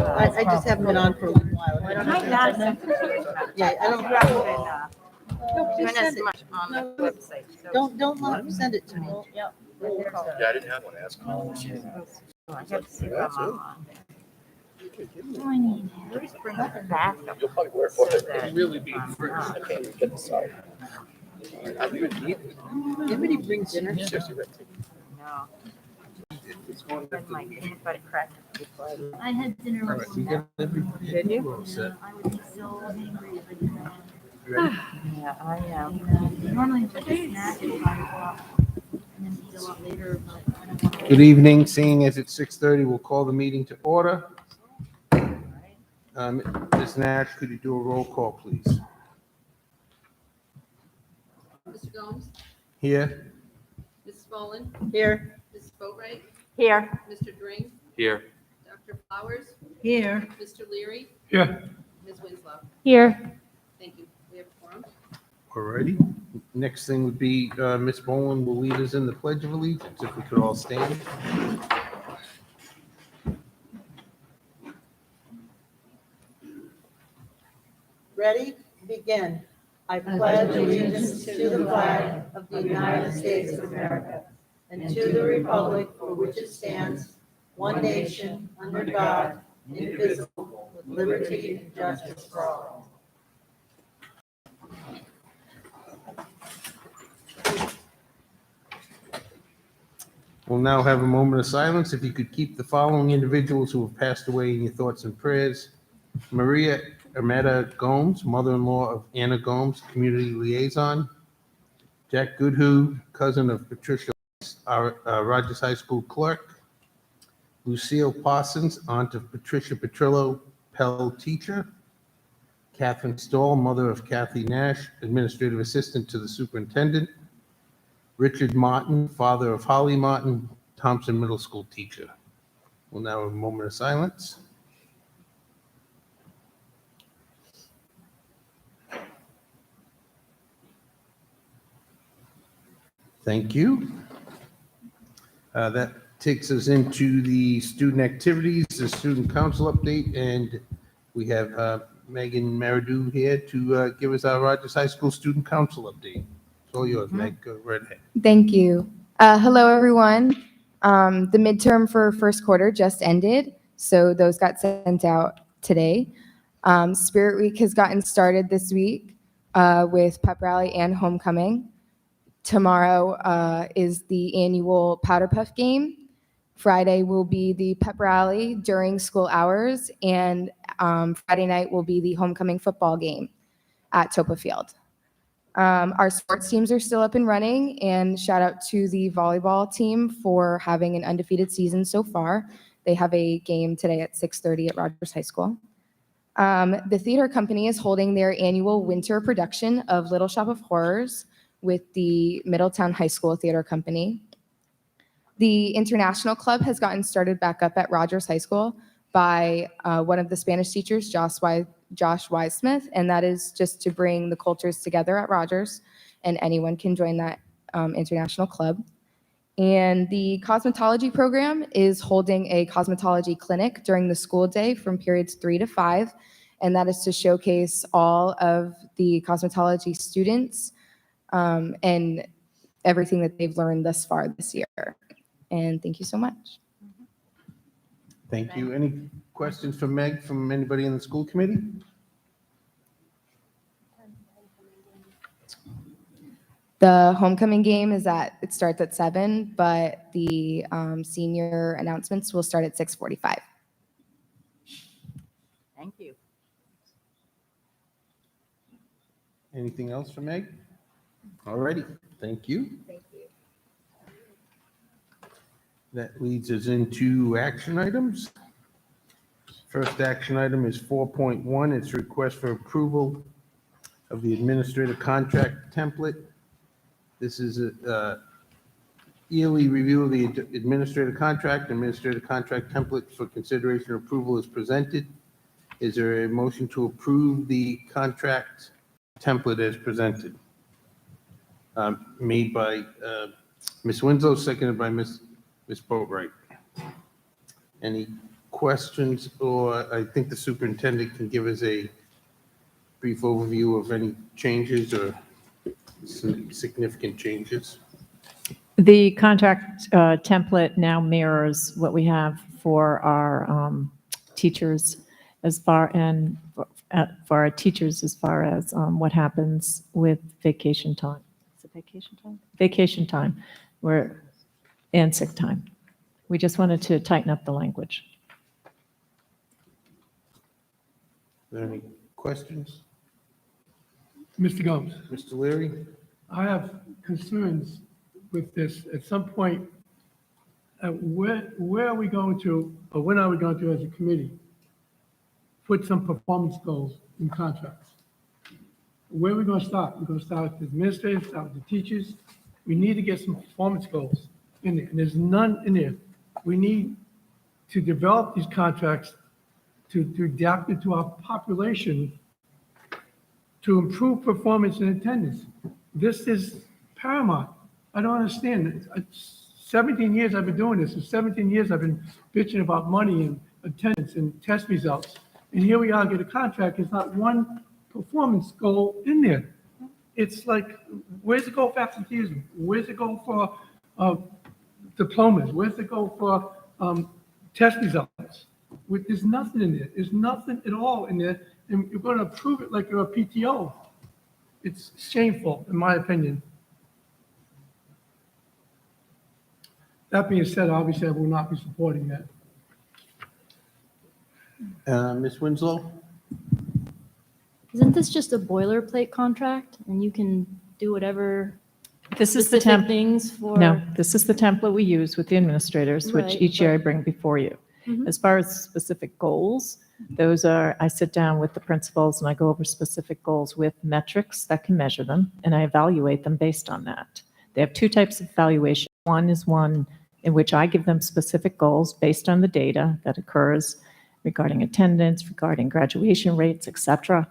I just haven't been on for a little while. Yeah, I don't. No, please send it. much on the website. So Don't send it to me. yeah, Yeah, I didn't have one. Ask me. I have to see if I'm online. Oh, I need. Please bring it back. You'll probably wear it for So it. that Really be I'm free. not. I can't even get this out. I don't even need it. Anybody bring dinner? Seriously, that thing. No. Had my peanut butter crackers before I I had dinner All with right, you them. got everybody. Did you? We're all set. I would be so hungry if I didn't have. Ready? Yeah, I am. Normally just a snack at 5 o'clock and then eat a lot later, but I don't want to. Good evening. Seeing as it's 6:30, we'll call the meeting to order. Ms. Nash, could you do a roll call, please? Mr. Gomes, Here? Mrs. Boland, Here. Mrs. Boatright, Here. Mr. Dring, Here. Dr. Flowers, Here. Mr. Leary, Yeah. Ms. Winslow. Here. Thank you. We have a quorum. All righty. Next thing would be Ms. Bowen will lead us in the Pledge of Allegiance, if we could all stand. Ready? Begin. I pledge allegiance to the flag of the United States of America and to the republic for which it stands, one nation, under God, indivisible, with liberty and justice for all. We'll now have a moment of silence. If you could keep the following individuals who have passed away in your thoughts and prayers. Maria Ermetta Gomes, mother-in-law of Anna Gomes, community liaison. Jack Goodhue, cousin of Patricia, Rogers High School clerk. Lucille Parsons, aunt of Patricia Petrillo, Pell teacher. Catherine Stahl, mother of Kathy Nash, administrative assistant to the superintendent. Richard Martin, father of Holly Martin, Thompson Middle School teacher. We'll now have a moment of silence. Thank you. That takes us into the student activities, the student council update, and we have Megan Maridu here to give us our Rogers High School student council update. It's all yours, Meg. Go right ahead. Thank you. Hello, everyone. The midterm for first quarter just ended, so those got sent out today. Spirit Week has gotten started this week with pep rally and homecoming. Tomorrow is the annual Powder Puff game. Friday will be the pep rally during school hours, and Friday night will be the homecoming football game at Topa Field. Our sports teams are still up and running, and shout out to the volleyball team for having an undefeated season so far. They have a game today at 6:30 at Rogers High School. The theater company is holding their annual winter production of Little Shop of Horrors with the Middletown High School Theater Company. The International Club has gotten started back up at Rogers High School by one of the Spanish teachers, Josh Wiesmith, and that is just to bring the cultures together at Rogers, and anyone can join that international club. And the cosmetology program is holding a cosmetology clinic during the school day from periods 3 to 5, and that is to showcase all of the cosmetology students and everything that they've learned thus far this year. And thank you so much. Thank you. Any questions for Meg from anybody in the school committee? The homecoming game it starts at 7, but the senior announcements will start at 6:45. Thank you. Anything else for Meg? All righty. Thank you. Thank you. That leads us into action items. First action item is 4.1. It's request for approval of the administrative contract template. This is a yearly review of the administrative contract. Administrative contract template for consideration or approval is presented. Is there a motion to approve the contract template as presented? Made by Ms. Winslow, seconded by Ms. Boatright. Any questions, or I think the superintendent can give us a brief overview of any changes or significant changes. The contract template now mirrors what we have for our teachers as far for our teachers as far as what happens with vacation time. Is it vacation time? Vacation time, and sick time. We just wanted to tighten up the language. Are there any questions? Mr. Gomes, Mr. Leary? I have concerns with this. At some point, where are we going to, or when are we going to, as a committee, put some performance goals in contracts? Where are we going to start? We're going to start with the administrators, start with the teachers. We need to get some performance goals in there, and there's none in there. We need to develop these contracts to adapt it to our population to improve performance and attendance. This is paramount. I don't understand. 17 years I've been doing this. For 17 years I've been bitching about money and attendance and test results. And here we are, get a contract. There's not one performance goal in there. It's like, where's the goal for absenteeism? Where's the goal for diplomas? Where's the goal for test results? There's nothing in there. There's nothing at all in there. And you're going to approve it like you're a PTO. It's shameful, in my opinion. That being said, obviously, I will not be supporting that. Ms. Winslow? Isn't this just a boilerplate contract and you can do whatever This is the specific template. things for? No, this is the template we use with the administrators, which Right, each year I but- bring before you. Mhm. As far as specific goals, those are, I sit down with the principals and I go over specific goals with metrics that can measure them, and I evaluate them based on that. They have two types of evaluation. One is one in which I give them specific goals based on the data that occurs regarding attendance, regarding graduation rates, et cetera.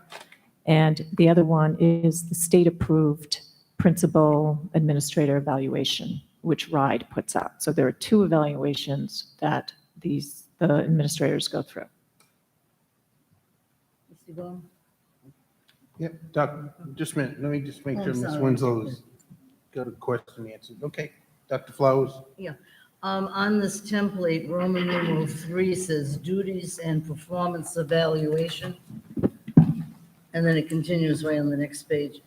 And the other one is the state-approved principal administrator evaluation, which Rhode puts out. So there are two evaluations that the administrators go through. Mr. Gomes? Yep, Doc, just a minute, let me just make Oh, sure Ms. sorry. Winslow's got a question answered. Okay, Dr. Flowers? On this template, Roman numeral 3 says duties and performance evaluation. And then it continues right on the next page.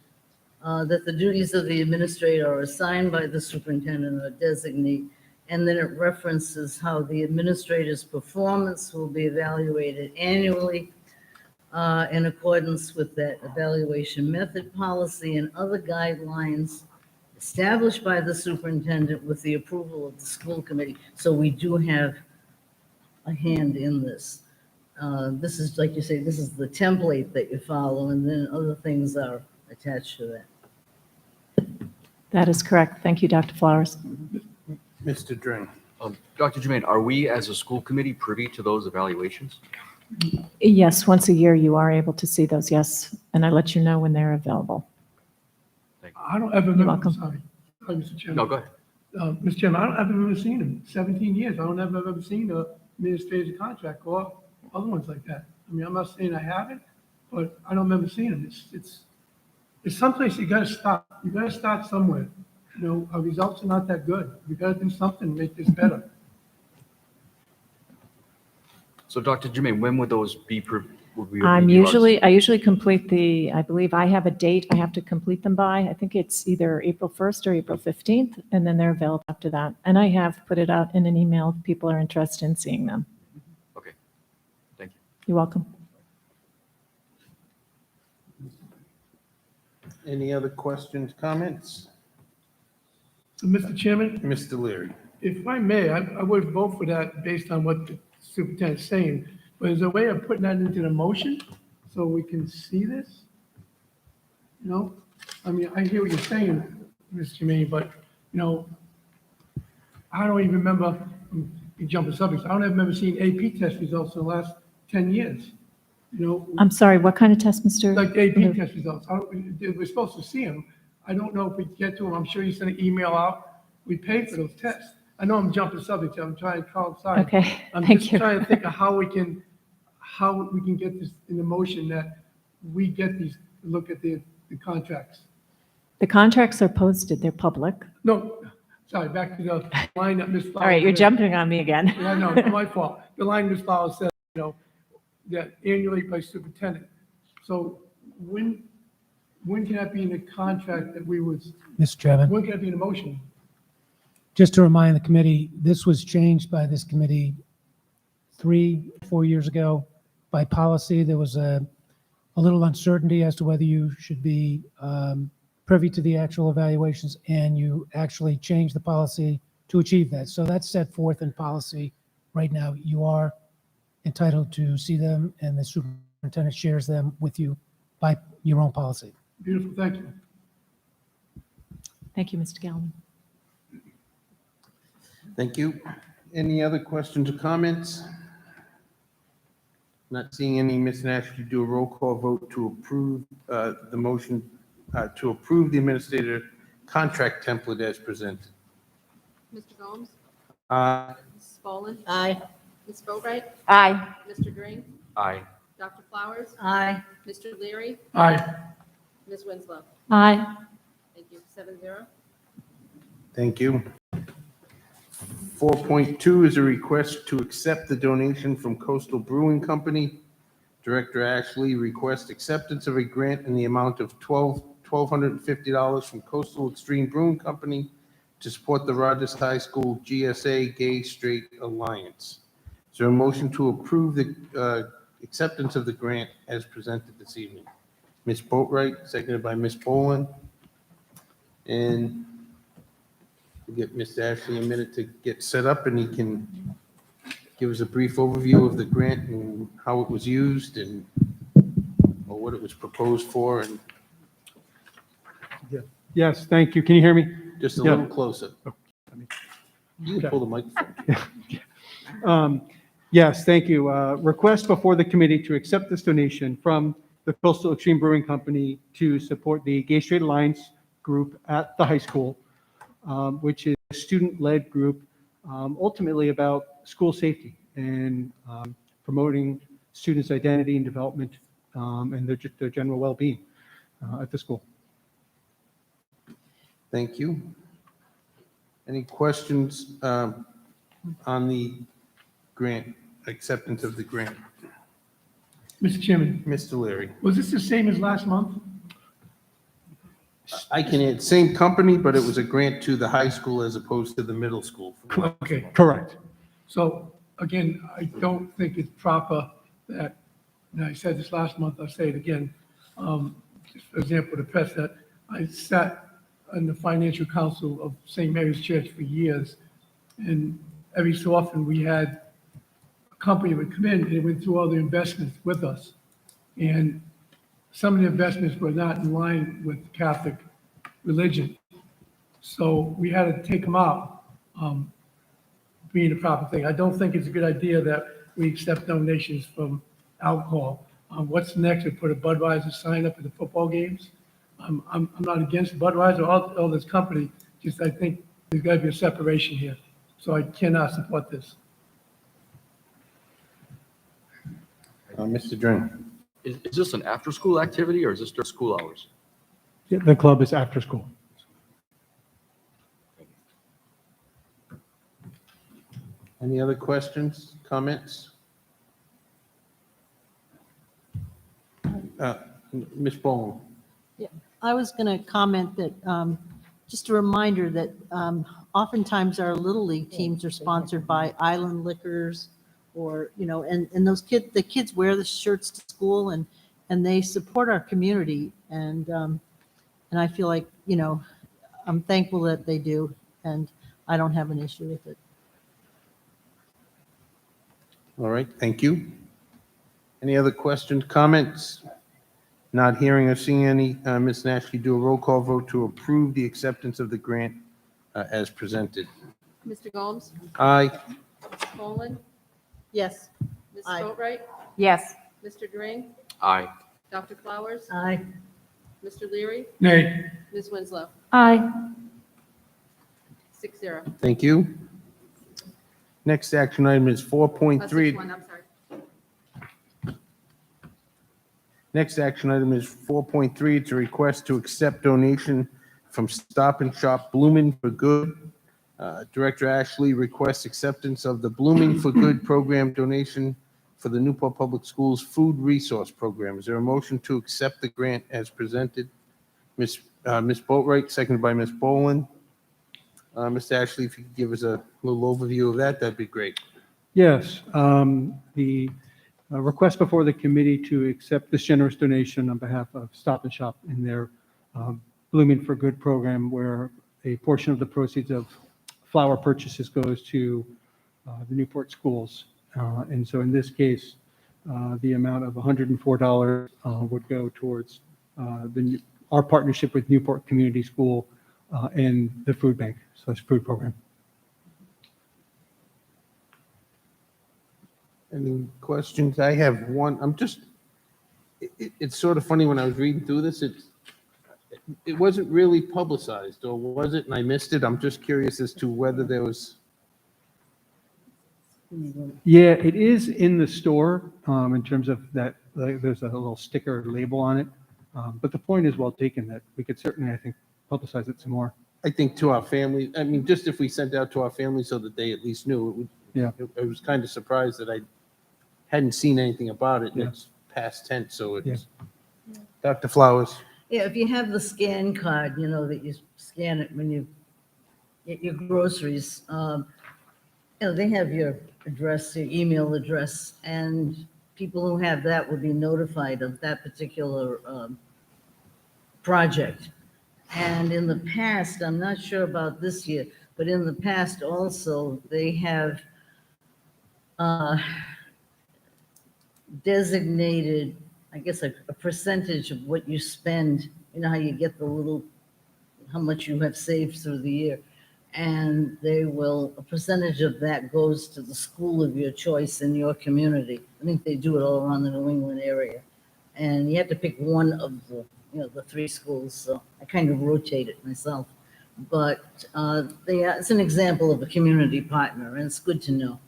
That the duties of the administrator are assigned by the superintendent or designee. And then it references how the administrator's performance will be evaluated annually in accordance with that evaluation method policy and other guidelines established by the superintendent with the approval of the school committee. So we do have a hand in this. This is, like you say, this is the template that you follow, and then other things are attached to that. That is correct. Thank you, Dr. Flowers. Mr. Dring? Dr. Jermaine, are we as a school committee privy to those evaluations? Yes, once a year you are able to see those, yes, and I let you know when they're available. I don't ever You're remember, welcome. sorry, Mr. Chairman. No, go ahead. Mr. Chairman, I've never seen them, 17 years. I don't ever seen a administrative contract or other ones like that. I mean, I'm not saying I haven't, but I don't remember seeing them. It's someplace you gotta start. You gotta start somewhere. You know, our results are not that good. We gotta do something to make this better. So Dr. Jermaine, when would those be? I usually complete I believe I have a date I have to complete them by. I think it's either April 1st or April 15th, and then they're available after that. And I have put it out in an email if people are interested in seeing them. Okay, thank you. You're welcome. Any other questions, comments? So, Mr. Chairman, Mr. Leary? if I may, I would vote for that based on what the superintendent's saying. But is there a way of putting that into the motion so we can see this? You know, I mean, I hear what you're saying, Mr. Jermaine, but, you know, I don't even remember, you jumping subjects, I don't even remember seeing AP test results in the last 10 years. You know, I'm sorry, what kind of test, Mr.? like AP test results. We're supposed to see them. I don't know if we get to them. I'm sure you sent an email out. We paid for those tests. I know I'm jumping subjects, I'm trying to coincide. Okay, I'm thank just you. trying to think of how we can get this in the motion that we get these, look at the contracts. The contracts are posted, they're public. No, sorry, back to the line that Ms. Flowers. All right, you're read. jumping on me again. Yeah, no, my fault. The line Ms. Flowers said, that annually by superintendent. So when can that be in the contract that we was, Mr. Chairman, when can that be in the motion? just to remind the committee, this was changed by this committee 3-4 years ago by policy. There was a little uncertainty as to whether you should be privy to the actual evaluations, and you actually changed the policy to achieve that. So that's set forth in policy right now. You are entitled to see them, and the superintendent shares them with you by your own policy. Beautiful, thank you. Thank you, Mr. Galvin. Thank you. Any other questions or comments? Not seeing any. Ms. Nash, would you do a roll call vote to approve the motion to approve the administrator contract template as presented? Mr. Gomes? Aye. Mrs. Boland? Aye. Ms. Boatright? Aye. Mr. Green? Aye. Dr. Flowers? Aye. Mr. Leary? Aye. Ms. Winslow? Aye. Thank you. 7-0. Thank you. 4.2 is a request to accept the donation from Coastal Brewing Company. Director Ashley requests acceptance of a grant in the amount of $1,250 from Coastal Extreme Brewing Company to support the Rogers High School GSA Gay Straight Alliance. Is there a motion to approve the acceptance of the grant as presented this evening? Ms. Boatright, seconded by Ms. Boland. And we'll get Mr. Ashley a minute to get set up, and he can give us a brief overview of the grant and how it was used and or what it was proposed for, and Yes, thank you. Can you hear me? just a Yeah. little closer. You can pull the microphone. Yes, thank you. Request before the committee to accept this donation from the Coastal Extreme Brewing Company to support the Gay Straight Alliance group at the high school, which is a student-led group, ultimately about school safety and promoting students' identity and development and their general well-being at the school. Thank you. Any questions on the grant, acceptance of the grant? Mr. Chairman, Mr. Leary? was this the same as last month? I can add, same company, but it was a grant to the high school as opposed to the middle school. Okay, Correct. so again, I don't think it's proper that, and I said this last month, I'll say it again. Just for example, the press that I sat on the financial council of St. Mary's Church for years, and every so often we had a company would come in and they went through all the investments with us. And some of the investments were not in line with Catholic religion. So we had to take them out, being the proper thing. I don't think it's a good idea that we accept donations from alcohol. What's next? We put a Budweiser sign up at the football games. I'm not against Budweiser or all this company, just I think there's got to be a separation here. So I cannot support this. Mr. Dring? Is this an after-school activity or is this during school hours? The club is after school. Any other questions, comments? Ms. Bowen? I was going to comment that, just a reminder that oftentimes our Little League teams are sponsored by Island Liquors or, and those the kids wear the shirts to school and they support our community. And I feel like, I'm thankful that they do, and I don't have an issue with it. All right, thank you. Any other questions, comments? Not hearing or seeing any. Ms. Nash, you do a roll call vote to approve the acceptance of the grant as presented. Mr. Gomes? Aye. Ms. Boland? Yes. Ms. Aye. Boatright? Yes. Mr. Green? Aye. Dr. Flowers? Aye. Mr. Leary? Nay. Ms. Winslow? Aye. 6-0. Thank you. Next action item is 4.3. One, I'm sorry. Next action item is 4.3. It's a request to accept donation from Stop and Shop Blooming for Good. Director Ashley requests acceptance of the Blooming for Good program donation for the Newport Public Schools Food Resource Program. Is there a motion to accept the grant as presented? Ms. Boatright, seconded by Ms. Boland. Mr. Ashley, if you could give us a little overview of that, that'd be great. Yes, the request before the committee to accept this generous donation on behalf of Stop and Shop in their Blooming for Good program, where a portion of the proceeds of flower purchases goes to the Newport schools. And so in this case, the amount of $104 would go towards our partnership with Newport Community School and the food bank / food program. Any questions? I have one. It's sort of funny when I was reading through this, it wasn't really publicized, or was it? And I missed it. I'm just curious as to whether there was. Yeah, it is in the store in terms of that, there's a little sticker label on it. But the point is well taken that we could certainly, I think, publicize it some more. I think to our family, I mean, just if we sent out to our family so that they at least knew. Yeah. I was kind of surprised that I hadn't seen anything about it. Yeah. It's past tense, so it's. Yeah. Dr. Flowers. Yeah, if you have the scan card, you know, that you scan it when you get your groceries, they have your address, your email address, and people who have that will be notified of that particular project. And in the past, I'm not sure about this year, but in the past also, they have designated, I guess, a percentage of what you spend. You know how you get the little, how much you have saved through the year. And they will, a percentage of that goes to the school of your choice in your community. I think they do it all around the New England area. And you have to pick one of the, the 3 schools. So I kind of rotate it myself. But it's an example of a community partner, and it's good to know.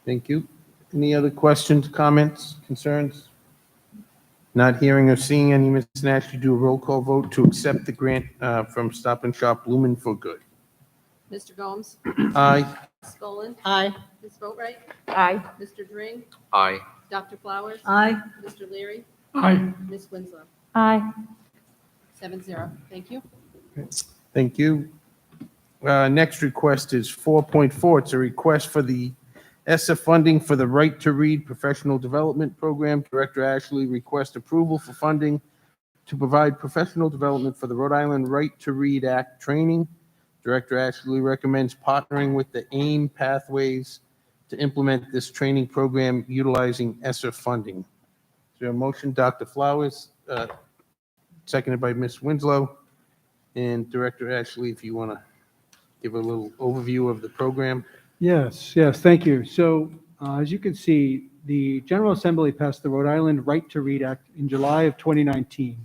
Thank you. Any other questions, comments, concerns? Not hearing or seeing any, Ms. Nash, you do a roll call vote to accept the grant from Stop and Shop Blooming for Good. Mr. Gomes? Aye. Ms. Boland? Aye. Ms. Boatright? Aye. Mr. Dring? Aye. Dr. Flowers? Aye. Mr. Leary? Aye. Ms. Winslow? Aye. 7-0. Thank you. Thank you. Next request is 4.4. It's a request for the ESSA funding for the Right to Read Professional Development Program. Director Ashley requests approval for funding to provide professional development for the Rhode Island Right to Read Act training. Director Ashley recommends partnering with the AIM Pathways to implement this training program utilizing ESSA funding. Is there a motion? Dr. Flowers, seconded by Ms. Winslow. And Director Ashley, if you want to give a little overview of the program. Yes, thank you. So as you can see, the General Assembly passed the Rhode Island Right to Read Act in July of 2019,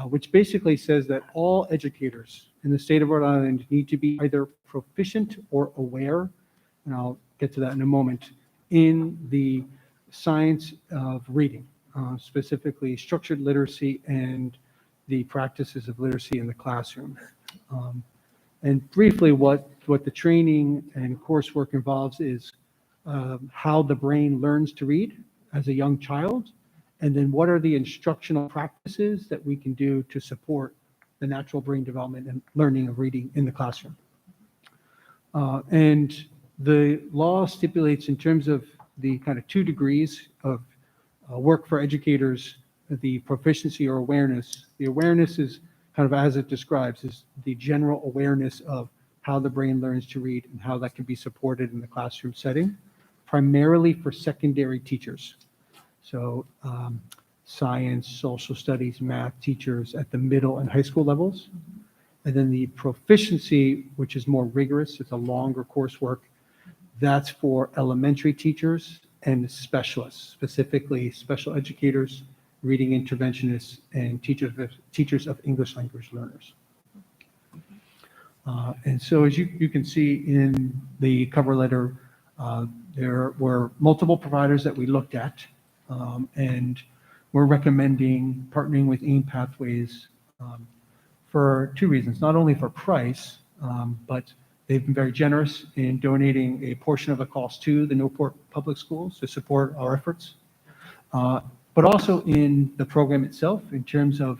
which basically says that all educators in the state of Rhode Island need to be either proficient or aware, and I'll get to that in a moment, in the science of reading, specifically structured literacy and the practices of literacy in the classroom. And briefly, what the training and coursework involves is how the brain learns to read as a young child, and then what are the instructional practices that we can do to support the natural brain development and learning of reading in the classroom. And the law stipulates in terms of the kind of 2 degrees of work for educators, the proficiency or awareness. The awareness is kind of as it describes, is the general awareness of how the brain learns to read and how that can be supported in the classroom setting, primarily for secondary teachers. So science, social studies, math teachers at the middle and high school levels. And then the proficiency, which is more rigorous, it's a longer coursework, that's for elementary teachers and specialists, specifically special educators, reading interventionists, and teachers of English language learners. And so as you can see in the cover letter, there were multiple providers that we looked at, and we're recommending partnering with AIM Pathways for two reasons, not only for price, but they've been very generous in donating a portion of the cost to the Newport Public Schools to support our efforts, but also in the program itself in terms of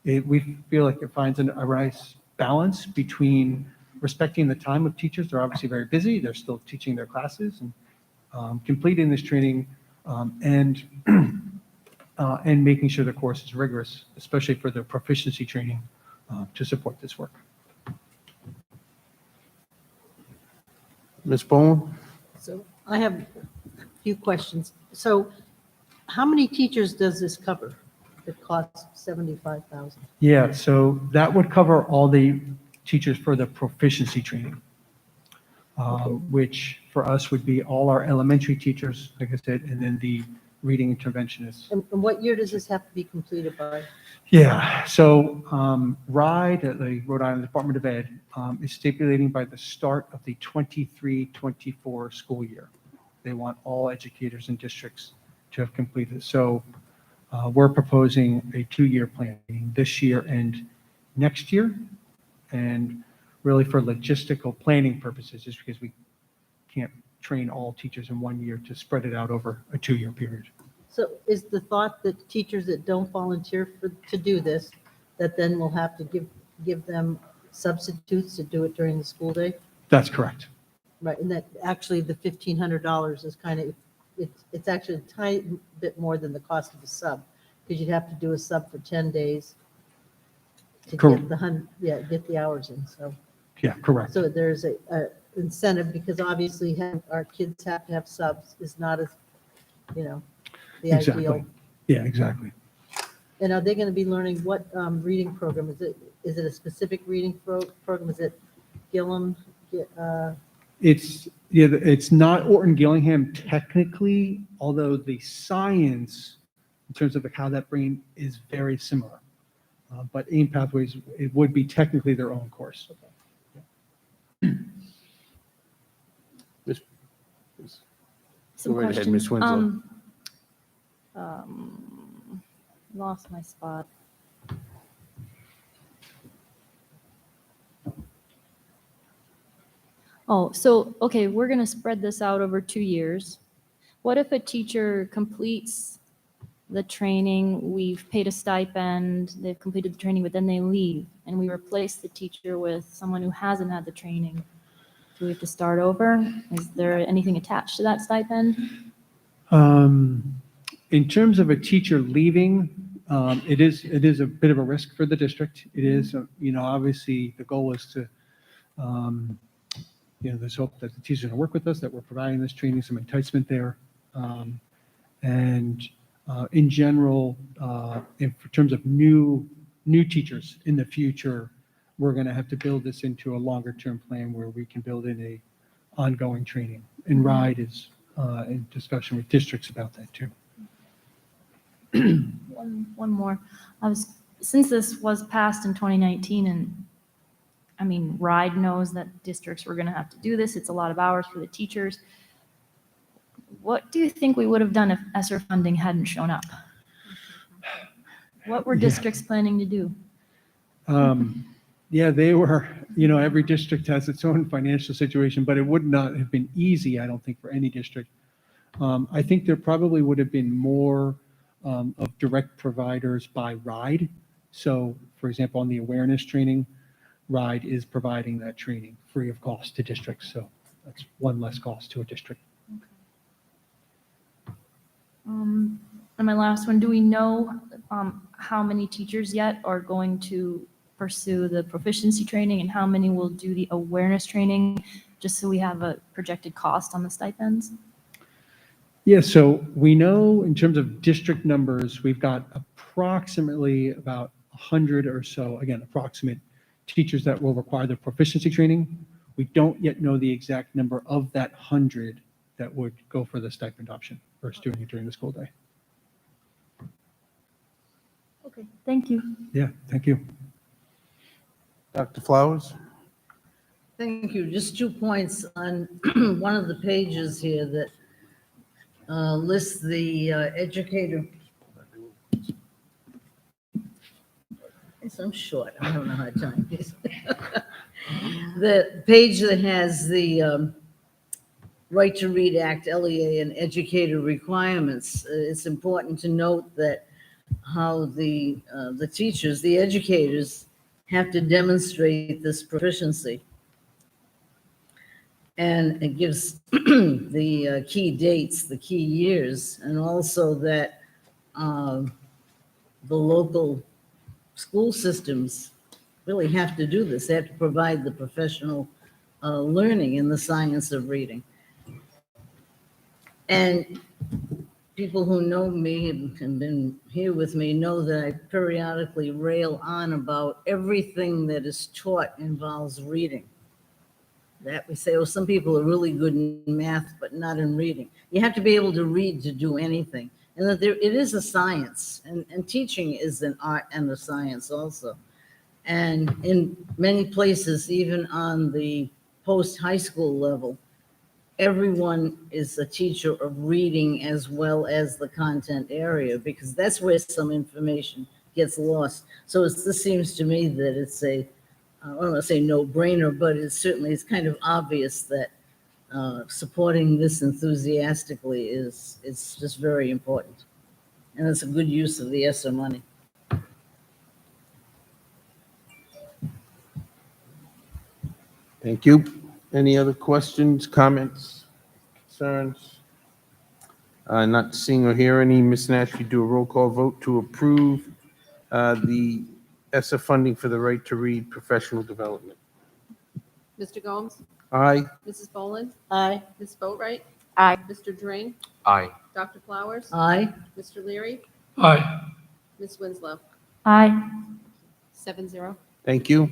we feel like it finds a nice balance between respecting the time of teachers. They're obviously very busy. They're still teaching their classes and completing this training and making sure the course is rigorous, especially for the proficiency training to support this work. Ms. Bowen? So I have a few questions. So how many teachers does this cover? It costs $75,000. Yeah, so that would cover all the teachers for the proficiency training, which for us would be all our elementary teachers, like I said, and then the reading interventionists. And what year does this have to be completed by? Yeah, so Rhode, the Rhode Island Department of Ed, is stipulating by the start of the 23-24 school year. They want all educators and districts to have completed. So we're proposing a 2-year plan, this year and next year. And really for logistical planning purposes, just because we can't train all teachers in 1 year, to spread it out over a 2-year period. So is the thought that teachers that don't volunteer to do this, that then we'll have to give them substitutes to do it during the school day? That's correct. Right, and that actually the $1,500 is kind of, it's actually a tiny bit more than the cost of a sub, because you'd have to do a sub for 10 days to get get the hours in, so. Yeah, correct. So there's a incentive, because obviously our kids have to have subs is not as, the Exactly. ideal. Yeah, exactly. And are they going to be learning what reading program? Is it a specific reading program? Is it Gillum? It's not Orton Gillingham technically, although the science in terms of how that brain is very similar. But AIM Pathways, it would be technically their own course. Some Go right ahead, Ms. questions. Winslow. Lost my spot. Oh, so, okay, we're going to spread this out over 2 years. What if a teacher completes the training, we've paid a stipend, they've completed the training, but then they leave, and we replace the teacher with someone who hasn't had the training? Do we have to start over? Is there anything attached to that stipend? In terms of a teacher leaving, it is a bit of a risk for the district. It is, obviously the goal is to, there's hope that the teachers are going to work with us, that we're providing this training, some enticement there. In general, in terms of new teachers in the future, we're going to have to build this into a longer term plan where we can build in a ongoing training. And Rhode is in discussion with districts about that too. One more. Since this was passed in 2019, and Rhode knows that districts were going to have to do this. It's a lot of hours for the teachers. What do you think we would have done if ESSER funding hadn't shown up? What were districts planning to do? They were, every district has its own financial situation, but it would not have been easy, I don't think, for any district. I think there probably would have been more of direct providers by Rhode. So, for example, on the awareness training, Rhode is providing that training free of cost to districts. So that's one less cost to a district. And my last one, do we know how many teachers yet are going to pursue the proficiency training and how many will do the awareness training, just so we have a projected cost on the stipends? Yeah, so we know in terms of district numbers, we've got approximately about 100 or so, again, approximate teachers that will require the proficiency training. We don't yet know the exact number of that 100 that would go for the stipend option versus doing it during the school day. Okay, thank you. Yeah, thank you. Dr. Flowers? Thank you. Just 2 points on one of the pages here that lists the educator. Yes, I'm short. I don't know how to time this. The page that has the Right to Read Act, LEA, and educator requirements. It's important to note that how the teachers, the educators, have to demonstrate this proficiency. And it gives the key dates, the key years, and also that the local school systems really have to do this. They have to provide the professional learning in the science of reading. And people who know me and been here with me know that I periodically rail on about everything that is taught involves reading. That we say, oh, some people are really good in math, but not in reading. You have to be able to read to do anything. And that it is a science, and teaching is an art and a science also. And in many places, even on the post-high school level, everyone is a teacher of reading as well as the content area, because that's where some information gets lost. So this seems to me that it's I don't want to say no-brainer, but it's kind of obvious that supporting this enthusiastically is just very important. And it's a good use of the ESSER money. Thank you. Any other questions, comments, concerns? Not seeing or hearing any. Ms. Nash, you do a roll call vote to approve the ESSER funding for the Right to Read professional development. Mr. Gomes? Aye. Mrs. Boland? Aye. Ms. Boatright? Aye. Mr. Dring? Aye. Dr. Flowers? Aye. Mr. Leary? Aye. Ms. Winslow? Aye. 7-0. Thank you.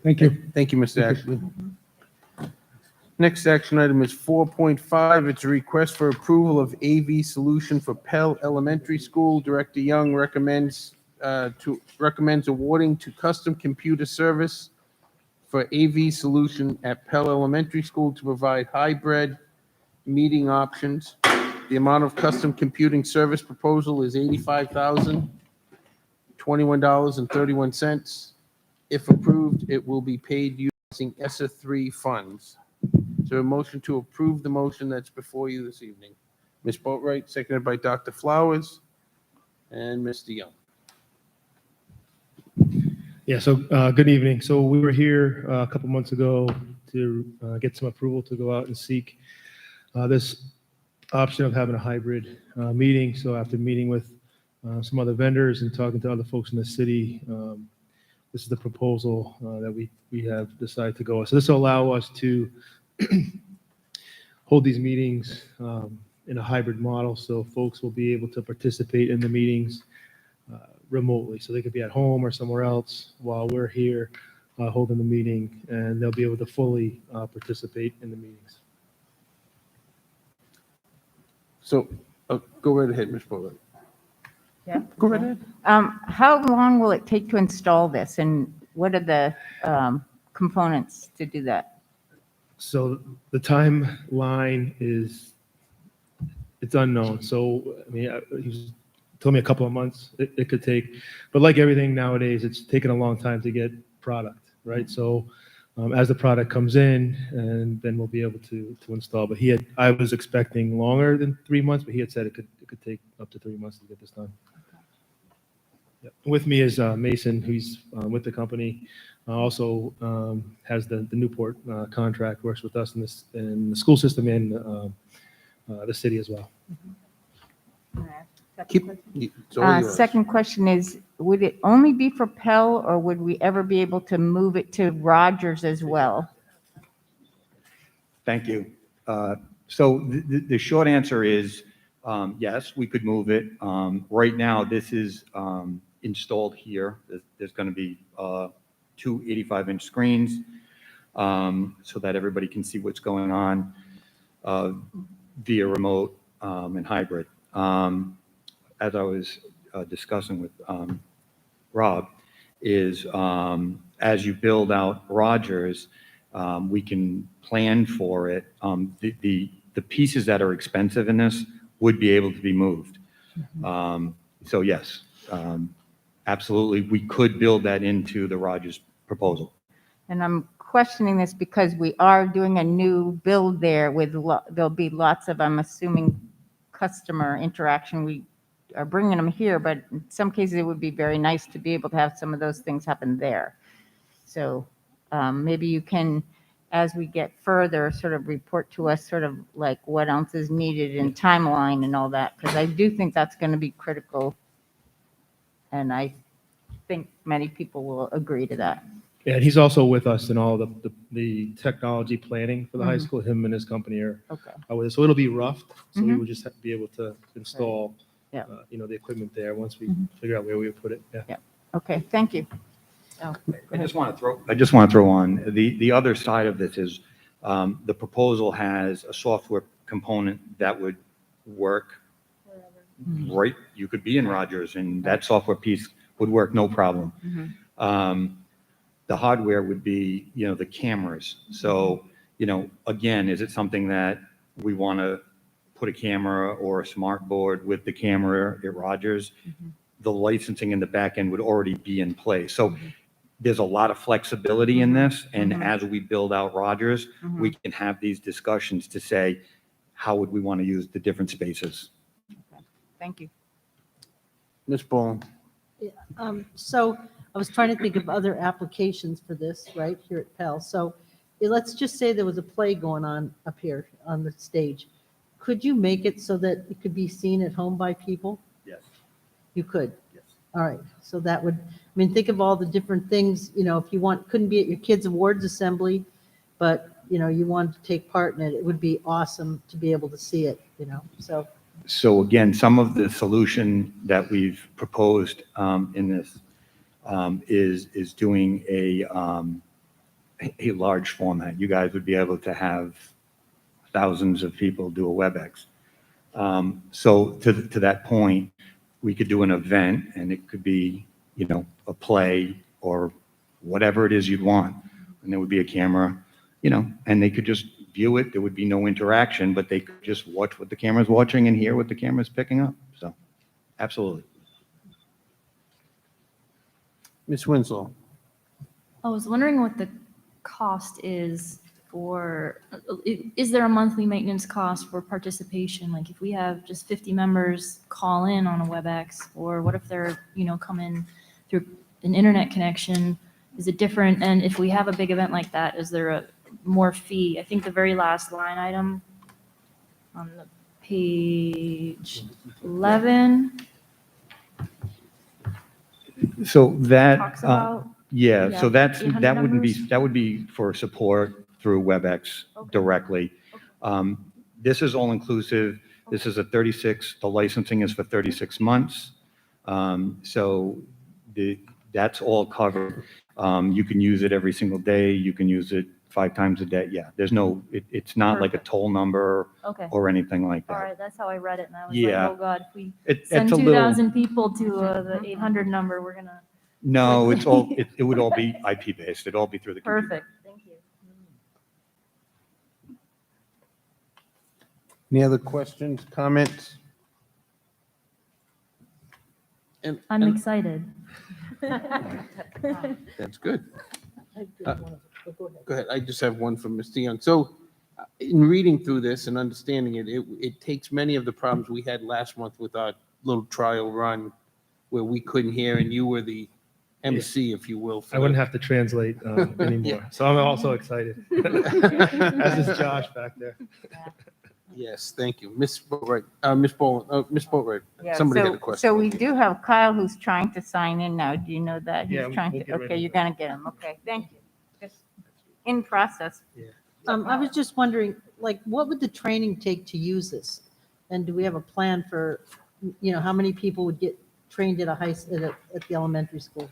Thank you. Thank you, Mr. Ashley. Next action item is 4.5. It's a request for approval of AV solution for Pell Elementary School. Director Young recommends awarding to Custom Computer Service for AV solution at Pell Elementary School to provide hybrid meeting options. The amount of custom computing service proposal is $85,021.31. If approved, it will be paid using ESSER 3 funds. Is there a motion to approve the motion that's before you this evening? Ms. Boatright, seconded by Dr. Flowers and Mr. Young. Yeah, so good evening. So we were here a couple months ago to get some approval to go out and seek this option of having a hybrid meeting. So after meeting with some other vendors and talking to other folks in the city, this is the proposal that we have decided to go with. So this will allow us to hold these meetings in a hybrid model, so folks will be able to participate in the meetings remotely. So they could be at home or somewhere else while we're here holding the meeting, and they'll be able to fully participate in the meetings. So go right ahead, Ms. Boatright. Yeah. Go right ahead. How long will it take to install this, and what are the components to do that? So the timeline it's unknown. So, I mean, he told me a couple of months it could take, but like everything nowadays, it's taken a long time to get product, right? So as the product comes in, and then we'll be able to install. But I was expecting longer than 3 months, but he had said it could take up to 3 months to get this done. Yep. With me is Mason, who's with the company. Also has the Newport contract, works with us in the school system and the city as well. Second question is, would it only be for Pell, or would we ever be able to move it to Rogers as well? Thank you. So the short answer is yes, we could move it. Right now, this is installed here. There's going to be 2 85-inch screens so that everybody can see what's going on via remote and hybrid. As I was discussing with Rob, is as you build out Rogers, We can plan for it. The pieces that are expensive in this would be able to be moved. So yes, absolutely, we could build that into the Rogers proposal. And I'm questioning this because we are doing a new build there with, there'll be lots of, I'm assuming, customer interaction. We are bringing them here, but in some cases it would be very nice to be able to have some of those things happen there. So maybe you can, as we get further, sort of report to us sort of like what else is needed in timeline and all that, because I do think that's going to be critical. And I think many people will agree to that. Yeah, and he's also with us in all the technology planning for the high school. Him and his company are Okay. with us. So it'll be rough. So we would just have to be able to install, Yeah. the equipment there once we figure out where we would put it. Yeah. Okay, thank you. Oh, I just want to throw on, the other side of this is, the proposal has a software component that would work, right? You could be in Rogers and that software piece would work, no problem. The hardware would be, the cameras. So, again, is it something that we want to put a camera or a smart board with the camera at Rogers? The licensing in the back end would already be in place. So there's a lot of flexibility in this. And as we build out Rogers, we can have these discussions to say, how would we want to use the different spaces? Thank you. Ms. Bowen? So I was trying to think of other applications for this right here at Pell. So let's just say there was a play going on up here on the stage. Could you make it so that it could be seen at home by people? Yes. You could? Yes. All right. So that would, think of all the different things, if you couldn't be at your kids' awards assembly, but, you wanted to take part in it, it would be awesome to be able to see it, so. So again, some of the solution that we've proposed in this is doing a large format. You guys would be able to have thousands of people do a WebEx. So to that point, we could do an event and it could be, a play or whatever it is you'd want. And there would be a camera, and they could just view it. There would be no interaction, but they could just watch what the camera's watching and hear what the camera's picking up. So absolutely. Ms. Winslow? I was wondering what the cost is for, is there a monthly maintenance cost for participation? Like if we have just 50 members call in on a WebEx, or what if they're, come in through an internet connection? Is it different? And if we have a big event like that, is there a more fee? I think the very last line item on the page 11 So that, talks about, yeah, so Yeah, that 800 wouldn't be, members? that would be for support through WebEx directly. This is all inclusive. This is the licensing is for 36 months. So that's all covered. You can use it every single day. You can use it 5 times a day. Yeah, there's no, it's not like a toll number okay. or anything like All that. right, that's how I read it, and I was Yeah. like, oh God, if we It's send a little, 2,000 people to the 800 number, we're gonna, no, it's all, it would all be IP based. It'd all be through the computer. perfect, thank you. Any other questions, comments? I'm excited. That's good. Go ahead. Go ahead. I just have one from Mr. Young. So in reading through this and understanding it, it takes many of the problems we had last month with our little trial run where we couldn't hear and you were the MC, if you will. I wouldn't have to translate anymore. So I'm also excited. As is Josh back there. Yes, thank you. Ms. Boatwright, Ms. Boatwright, Yeah, somebody had a so question. we do have Kyle who's trying to sign in now. Do you know that? He's Yeah, trying we'll to, get rid okay, of you're it. gonna get him. Okay, thank you. Just in process. I was just wondering, what would the training take to use this? And do we have a plan for, how many people would get trained at at the elementary school?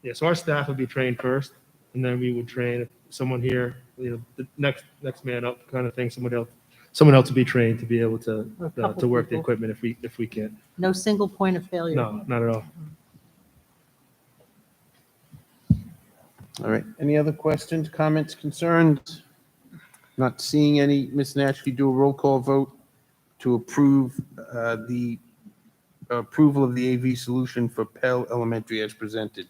Yeah, so our staff would be trained first, and then we would train someone here, the next man up kind of thing, someone else would be trained to be able to Or a couple work the people. equipment if we can. No single point of failure? No, not at all. All right, any other questions, comments, concerns? Not seeing any. Ms. Nash, could you do a roll call vote to approve the approval of the AV solution for Pell Elementary as presented?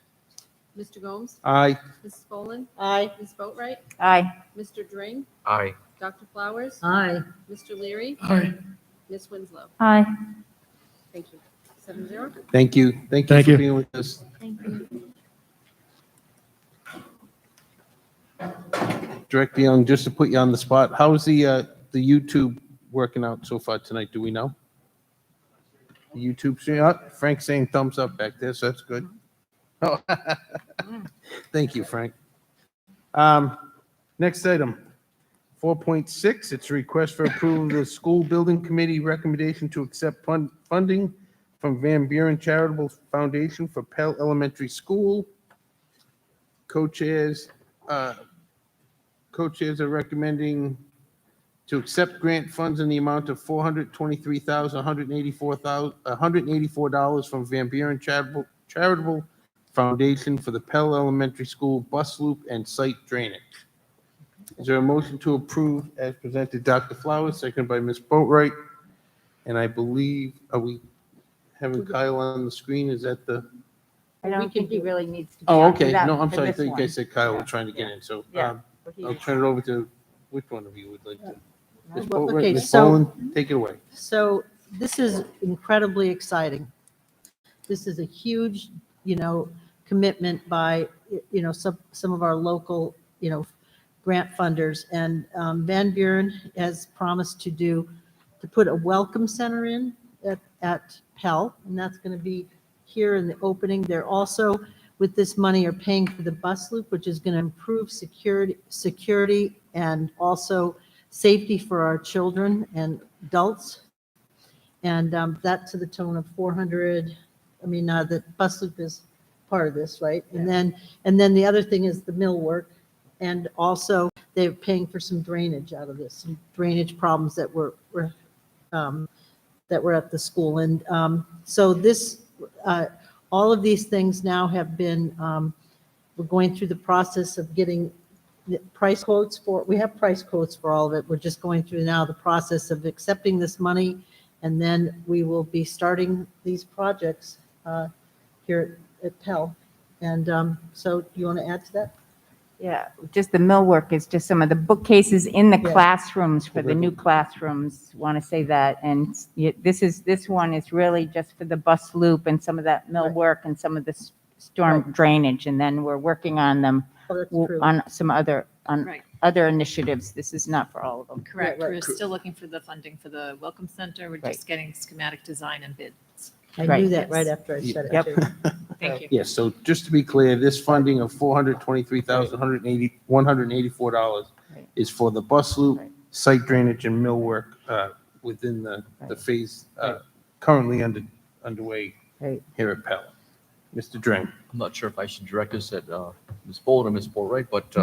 Mr. Gomes? Aye. Mrs. Boland? Aye. Ms. Boatright? Aye. Mr. Dring? Aye. Dr. Flowers? Aye. Mr. Leary? Aye. Ms. Winslow? Aye. Thank you. 7-0. Thank you. Thank you Thank for you. being with us. Thank you. Director Young, just to put you on the spot, how's the YouTube working out so far tonight? Do we know? The YouTube stream, Frank's saying thumbs up back there, so that's good. Oh, thank you, Frank. Next item, 4.6, it's a request for approval of the school building committee recommendation to accept funding from Van Buren Charitable Foundation for Pell Elementary School. Co-chairs are recommending to accept grant funds in the amount of $423,184 from Van Buren Charitable Foundation for the Pell Elementary School bus loop and site drainage. Is there a motion to approve as presented? Dr. Flowers, seconded by Ms. Boatright. And I believe, are we having Kyle on the screen? Is that the? I don't think he really needs to. be Oh, on for okay. that- No, I'm for sorry. I this think I one. said Kyle was trying to get in. So Yeah. But he I'll is- turn it over to, which one of you would like to? Ms. Well, Boatright, okay, Ms. so- Boland, take it away. So this is incredibly exciting. This is a huge, commitment by, some of our local, grant funders. And Van Buren has promised to put a welcome center in at Pell, and that's going to be here in the opening. They're also, with this money, are paying for the bus loop, which is going to improve security and also safety for our children and adults. And that to the tone of 400. The bus loop is part of this, right? And then the other thing is the millwork. And also they're paying for some drainage out of this, some drainage problems that were at the school. And so this, all of these things now have been, we're going through the process of getting the price quotes we have price quotes for all of it. We're just going through now the process of accepting this money, and then we will be starting these projects here at Pell. And so do you want to add to that? Yeah, just the millwork is just some of the bookcases in the Yeah. classrooms for the new classrooms. Want to say that. And this one is really just for the bus loop and some of that millwork and some of the storm drainage. And then we're working on them Oh, that's true. on some other Right. other initiatives. This is not for all of them. Correct. right. We're still looking for the funding for the Welcome Center. We're Right. just getting schematic design and bids. I Right. knew that right after I said it Yep. too. Thank you. Yes, so just to be clear, this funding of $423,184 Right. is for the bus loop, Right. site drainage, and millwork within the Right. phase Right. currently underway Right. here at Pell. Mr. Dring. I'm not sure if I should direct this at Ms. Bold or Ms. Boatright, but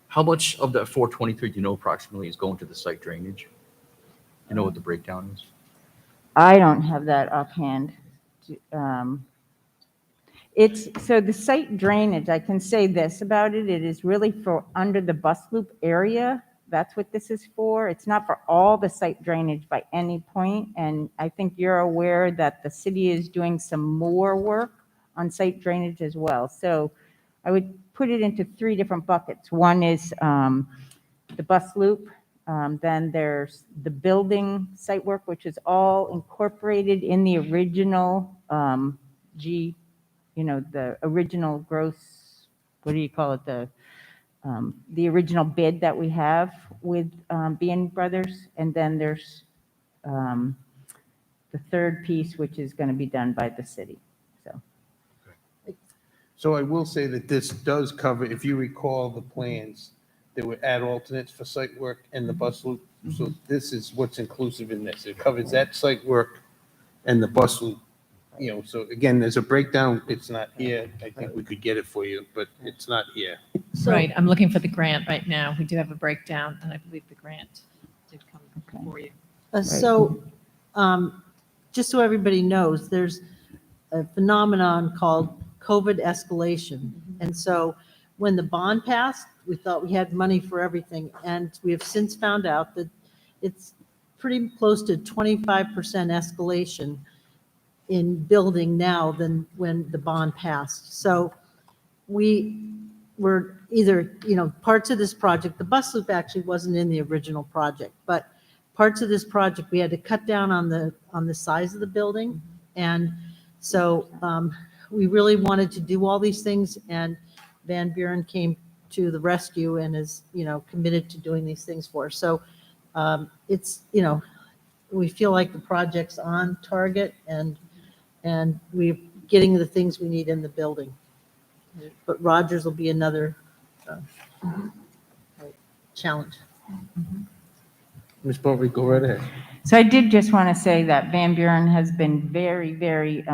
how much of that 423 do you know approximately is going to the site drainage? You know what the breakdown is? I don't have that offhand. So the site drainage, I can say this about it, it is really for under the bus loop area. That's what this is for. It's not for all the site drainage by any point. And I think you're aware that the city is doing some more work on site drainage as well. So I would put it into 3 different buckets. One is the bus loop. Then there's the building site work, which is all incorporated in the original the original gross, what do you call it? The original bid that we have with B&B Brothers. And then there's the third piece, which is going to be done by the city. So I will say that this does cover, if you recall the plans, there were add alternates for site work and the bus loop. So this is what's inclusive in this. It covers that site work and the bus loop. So again, there's a breakdown. It's not here. I think we could get it for you, but it's not here. So- Right, I'm looking for the grant right now. We do have a breakdown, and I believe the grant did come for you. So, just so everybody knows, there's a phenomenon called COVID escalation. And so when the bond passed, we thought we had money for everything, and we have since found out that it's pretty close to 25% escalation in building now than when the bond passed. So we were either, parts of this project, the bus loop actually wasn't in the original project, but parts of this project, we had to cut down on the size of the building. And so we really wanted to do all these things, and Van Buren came to the rescue and is, committed to doing these things for us. So it's, we feel like the project's on target, and we're getting the things we need in the building. But Rogers will be another challenge. Ms. Boatright, go right ahead. So I did just want to say that Van Buren has been very, very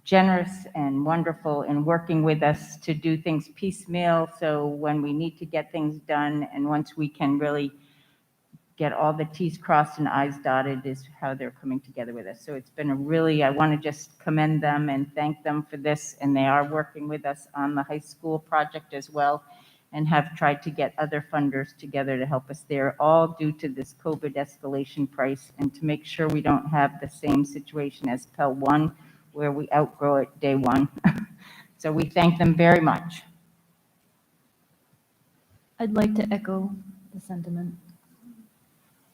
generous and wonderful in working with us to do things piecemeal. So when we need to get things done, and once we can really get all the T's crossed and I's dotted, is how they're coming together with us. So it's been I want to just commend them and thank them for this. And they are working with us on the high school project as well, and have tried to get other funders together to help us there, all due to this COVID escalation price, and to make sure we don't have the same situation as Pell 1, where we outgrow it day one. So we thank them very much. I'd like to echo the sentiment.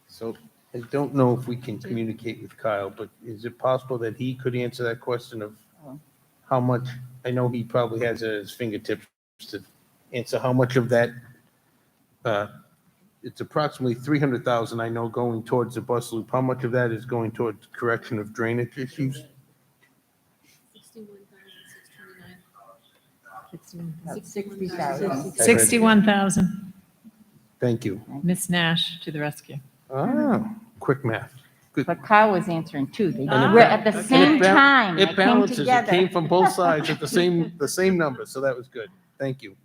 So I don't know if we can communicate with Kyle, but is it possible that he could answer that question of how much? I know he probably has at his fingertips to answer how much of that. It's approximately 300,000, I know, going towards the bus loop. How much of that is going towards correction of drainage issues? 60,000. 61,000. Thank you. Miss Nash to the rescue. Ah, quick math. Good. But Kyle was answering too. They Ah. were at the same time. They It came balances. It together. came from both sides at the same number, so that was good. Thank you.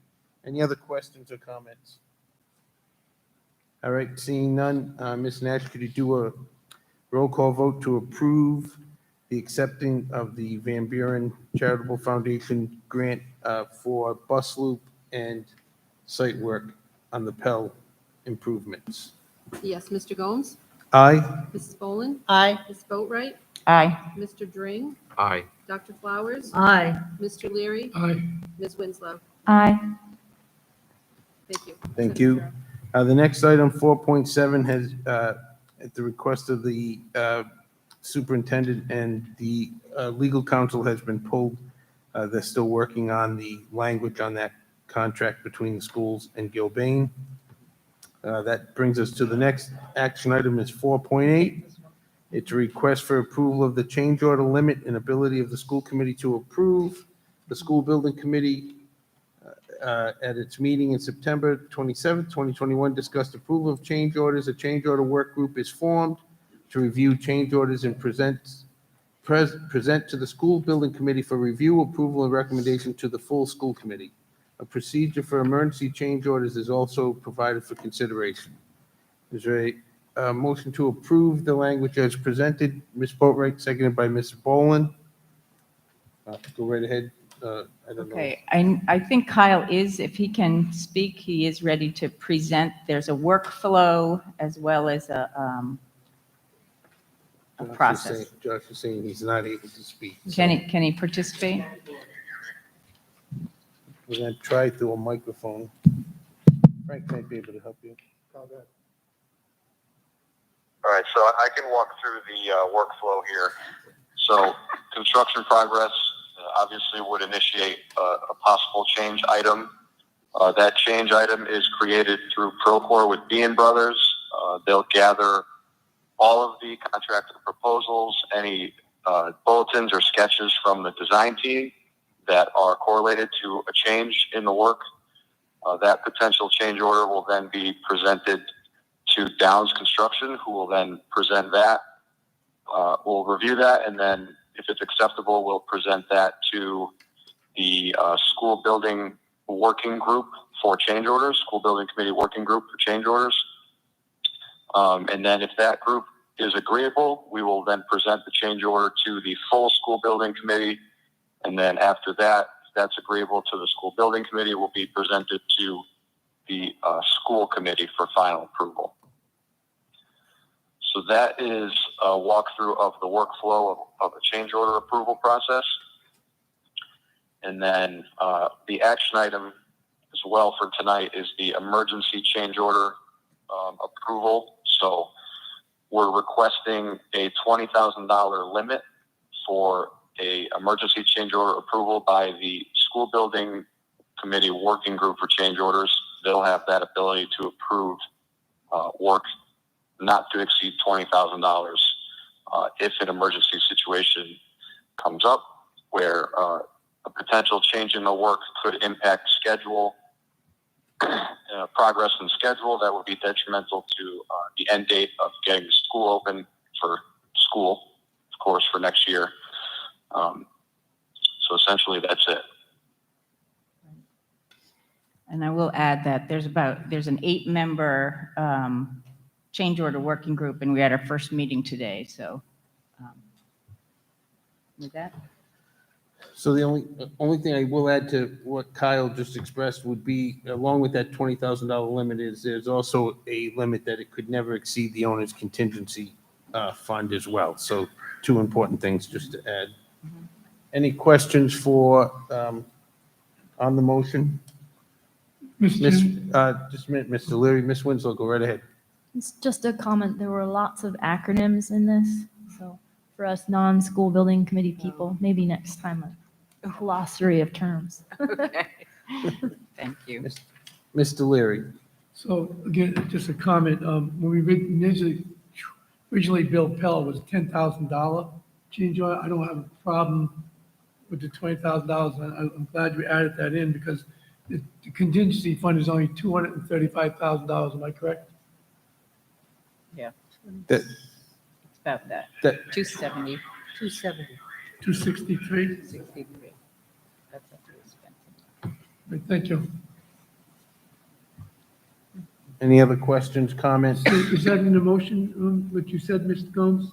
Any other questions or comments? All right, seeing none, Ms. Nash, could you do a roll call vote to approve the accepting of the Van Buren Charitable Foundation grant for bus loop and site work on the Pell improvements? Yes, Mr. Gomes? Aye. Mrs. Boland? Aye. Ms. Boatright? Aye. Mr. Dring? Aye. Dr. Flowers? Aye. Mr. Leary? Aye. Ms. Winslow? Aye. Thank you. Thank you. The next item, 4.7, has, at the request of the superintendent and the legal counsel, has been pulled. They're still working on the language on that contract between the schools and Gilbane. That brings us to the next action item, is 4.8. It's a request for approval of the change order limit and ability of the school committee to approve. The school building committee at its meeting in September 27, 2021, discussed approval of change orders. A change order work group is formed to review change orders and present to the school building committee for review, approval, and recommendation to the full school committee. A procedure for emergency change orders is also provided for consideration. Is there a motion to approve the language as presented? Ms. Boatright, seconded by Ms. Boland. Go right ahead. I don't know. Okay, I think Kyle is, if he can speak, he is ready to present. There's a workflow as well as a process. Josh is saying he's not able to speak. Can he participate? We're going to try through a microphone. Frank might be able to help you. All right, so I can walk through the workflow here. So construction progress obviously would initiate a possible change item. That change item is created through Procore with Bean Brothers. They'll gather all of the contractor proposals, any bulletins or sketches from the design team that are correlated to a change in the work. That potential change order will then be presented to Downs Construction, who will then present that. We'll review that, and then if it's acceptable, we'll present that to the school building working group for change orders, school building committee working group for change orders. And then if that group is agreeable, we will then present the change order to the full school building committee. And then after that, that's agreeable to the school building committee, will be presented to the school committee for final approval. So that is a walkthrough of the workflow of a change order approval process. And then the action item as well for tonight is the emergency change order approval. So we're requesting a $20,000 limit for a emergency change order approval by the school building committee working group for change orders. They'll have that ability to approve work not to exceed $20,000 if an emergency situation comes up where a potential change in the work could impact schedule, progress and schedule that would be detrimental to the end date of getting the school open for school, of course, for next year. So essentially, that's it. And I will add that there's an 8-member change order working group, and we had our first meeting today, so with that. So the only thing I will add to what Kyle just expressed would be, along with that $20,000 limit, is there's also a limit that it could never exceed the owner's contingency fund as well. So 2 important things just to add. Any questions for, on the motion? Just a minute, Mr. Leary, Ms. Winslow, go right ahead. It's just a comment. There were lots of acronyms in this. So for us non-school building committee people, maybe next time a glossary of terms. Okay. Thank you. Mr. Leary. So again, just a comment, when we originally billed Pell was $10,000 change order. I don't have a problem with the $20,000. I'm glad we added that in because the contingency fund is only $235,000. Am I correct? Yeah. That- It's about that. 270. 270. 263? 63. That's what we spent. Thank you. Any other questions, comments? Is that in the motion, what you said, Mr. Gomes?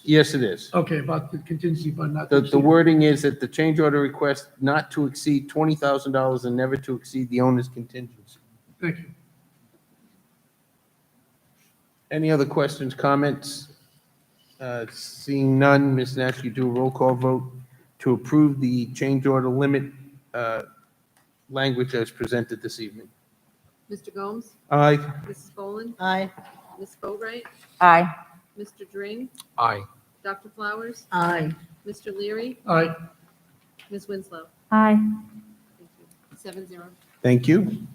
Yes, it is. Okay, about the contingency fund, not. The wording is that the change order request not to exceed $20,000 and never to exceed the owner's contingency. Thank you. Any other questions, comments? Seeing none, Ms. Nash, you do a roll call vote to approve the change order limit language as presented this evening. Mr. Gomes? Aye. Mrs. Boland? Aye. Ms. Boatright? Aye. Mr. Dring? Aye. Dr. Flowers? Aye. Mr. Leary? Aye. Ms. Winslow? Aye. Thank you. 7-0. Thank you.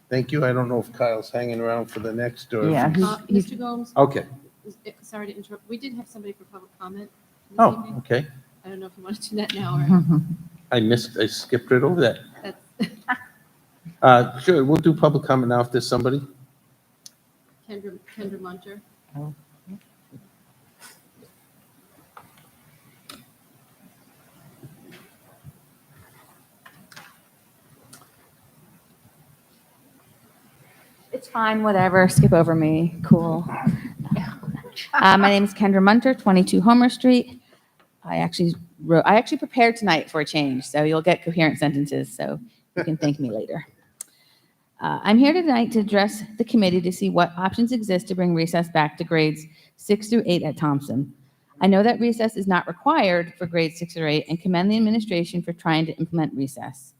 Thank you. I don't know if Kyle's hanging around for the next or. Yeah. Mr. Gomes? Okay. Sorry to interrupt. We did have somebody for public comment this Oh, evening. okay. I don't know if you want to do that now or. I skipped right over that. That's Sure, we'll do public comment now if there's somebody. Kendra Munter. It's fine, whatever. Skip over me. Cool. My name is Kendra Munter, 22 Homer Street. I actually prepared tonight for a change, so you'll get coherent sentences, so you can thank me later. I'm here tonight to address the committee to see what options exist to bring recess back to grades 6 through 8 at Thompson. I know that recess is not required for grades 6 or 8 and commend the administration for trying to implement recess.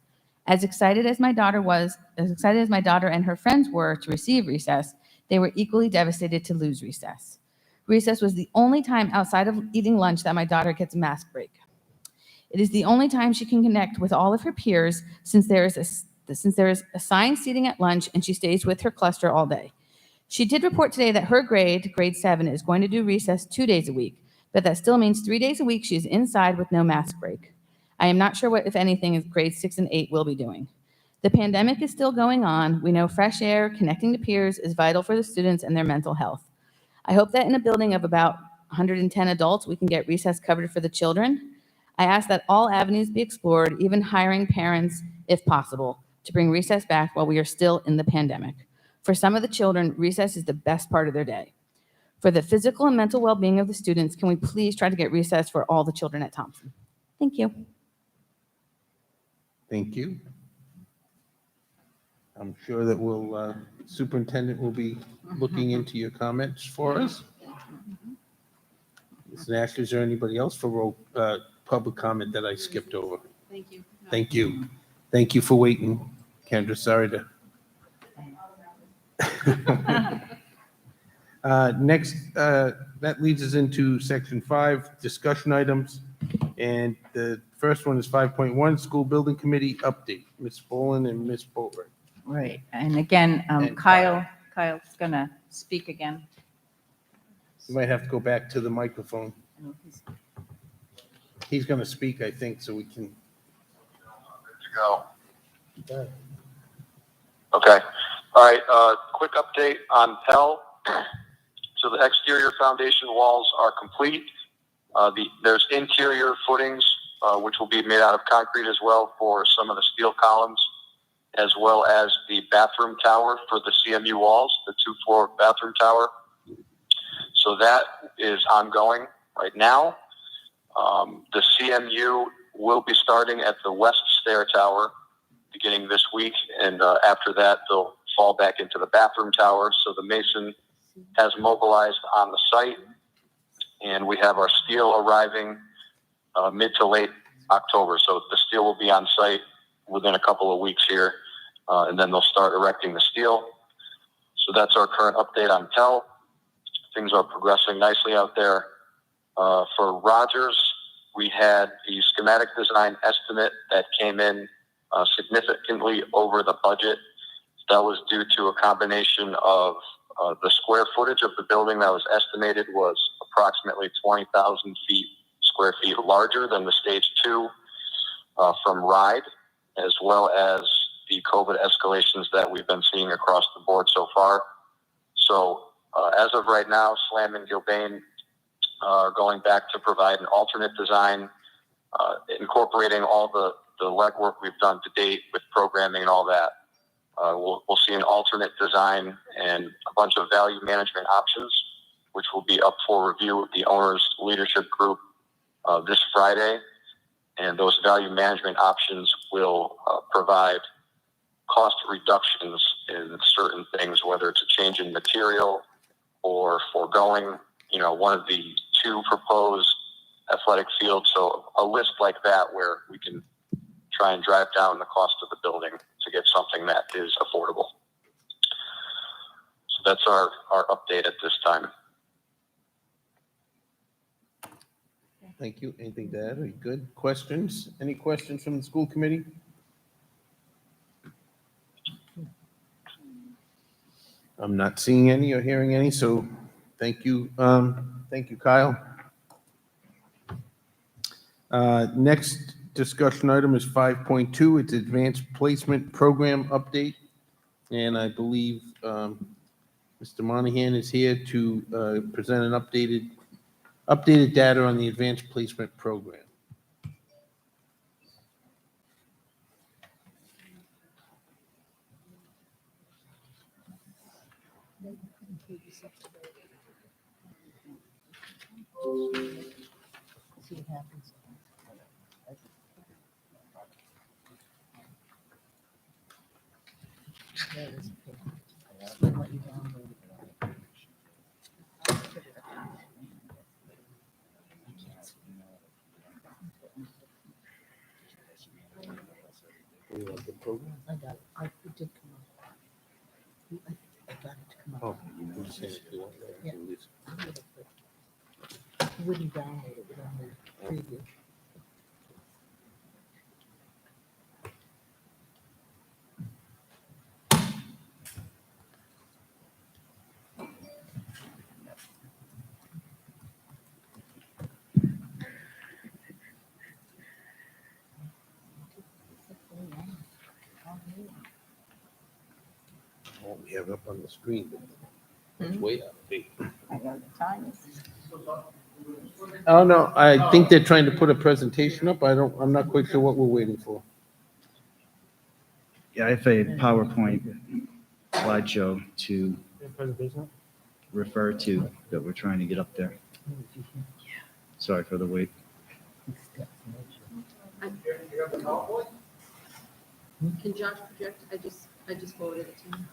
As excited as my daughter and her friends were to receive recess, they were equally devastated to lose recess. Recess was the only time outside of eating lunch that my daughter gets a mask break. It is the only time she can connect with all of her peers since there is assigned seating at lunch and she stays with her cluster all day. She did report today that her grade 7, is going to do recess 2 days a week, but that still means 3 days a week she is inside with no mask break. I am not sure what, if anything, grades 6 and 8 will be doing. The pandemic is still going on. We know fresh air, connecting to peers is vital for the students and their mental health. I hope that in a building of about 110 adults, we can get recess covered for the children. I ask that all avenues be explored, even hiring parents, if possible, to bring recess back while we are still in the pandemic. For some of the children, recess is the best part of their day. For the physical and mental well-being of the students, can we please try to get recess for all the children at Thompson? Thank you. Thank you. I'm sure that superintendent will be looking into your comments for us. Ms. Nash, is there anybody else for public comment that I skipped over? Thank you. Thank you. Thank you for waiting, Kendra. Sorry to. Next, that leads us into section 5, discussion items. And the first one is 5.1, school building committee update. Ms. Boland and Ms. Boatwright. Right, and again, And Kyle's gonna speak again. You might have to go back to the microphone. He's going to speak, I think, so we can. Good to go. Okay. All right. Quick update on Pell. So the exterior foundation walls are complete. There's interior footings, which will be made out of concrete as well for some of the steel columns, as well as the bathroom tower for the CMU walls, the 2-floor bathroom tower. So that is ongoing right now. The CMU will be starting at the west stair tower beginning this week, and after that, they'll fall back into the bathroom tower. So the mason has mobilized on the site, and we have our steel arriving mid to late October. So the steel will be on site within a couple of weeks here, and then they'll start erecting the steel. So that's our current update on Pell. Things are progressing nicely out there. For Rogers, we had the schematic design estimate that came in significantly over the budget. That was due to a combination of the square footage of the building that was estimated was approximately 20,000 square feet larger than the stage 2 from Rhode, as well as the COVID escalations that we've been seeing across the board so far. So as of right now, Slam and Gilbane are going back to provide an alternate design, incorporating all the legwork we've done to date with programming and all that. We'll see an alternate design and a bunch of value management options, which will be up for review with the owner's leadership group this Friday. And those value management options will provide cost reductions in certain things, whether it's a change in material or foregoing, one of the 2 proposed athletic fields. So a list like that where we can try and drive down the cost of the building to get something that is affordable. So that's our update at this time. Thank you. Anything to add? Are you good? Questions? Any questions from the school committee? I'm not seeing any or hearing any, so thank you. Thank you, Kyle. Next discussion item is 5.2. It's advanced placement program update. And I believe Mr. Monahan is here to present an updated data on the advanced placement program. See what happens. There it is. Just gonna let you download it. I got it. It did come up. I got it to come up. Oh, you said if you want that, Yeah. you lose. You wouldn't download it without the preview. What we have up on the screen, but it's way out of date. I know the time is. Oh, no, I think they're trying to put a presentation up. I'm not quite sure what we're waiting for. Yeah, I have a PowerPoint slideshow to refer to that we're trying to get up there. Sorry for the wait. Can Josh project? I just forwarded it to him.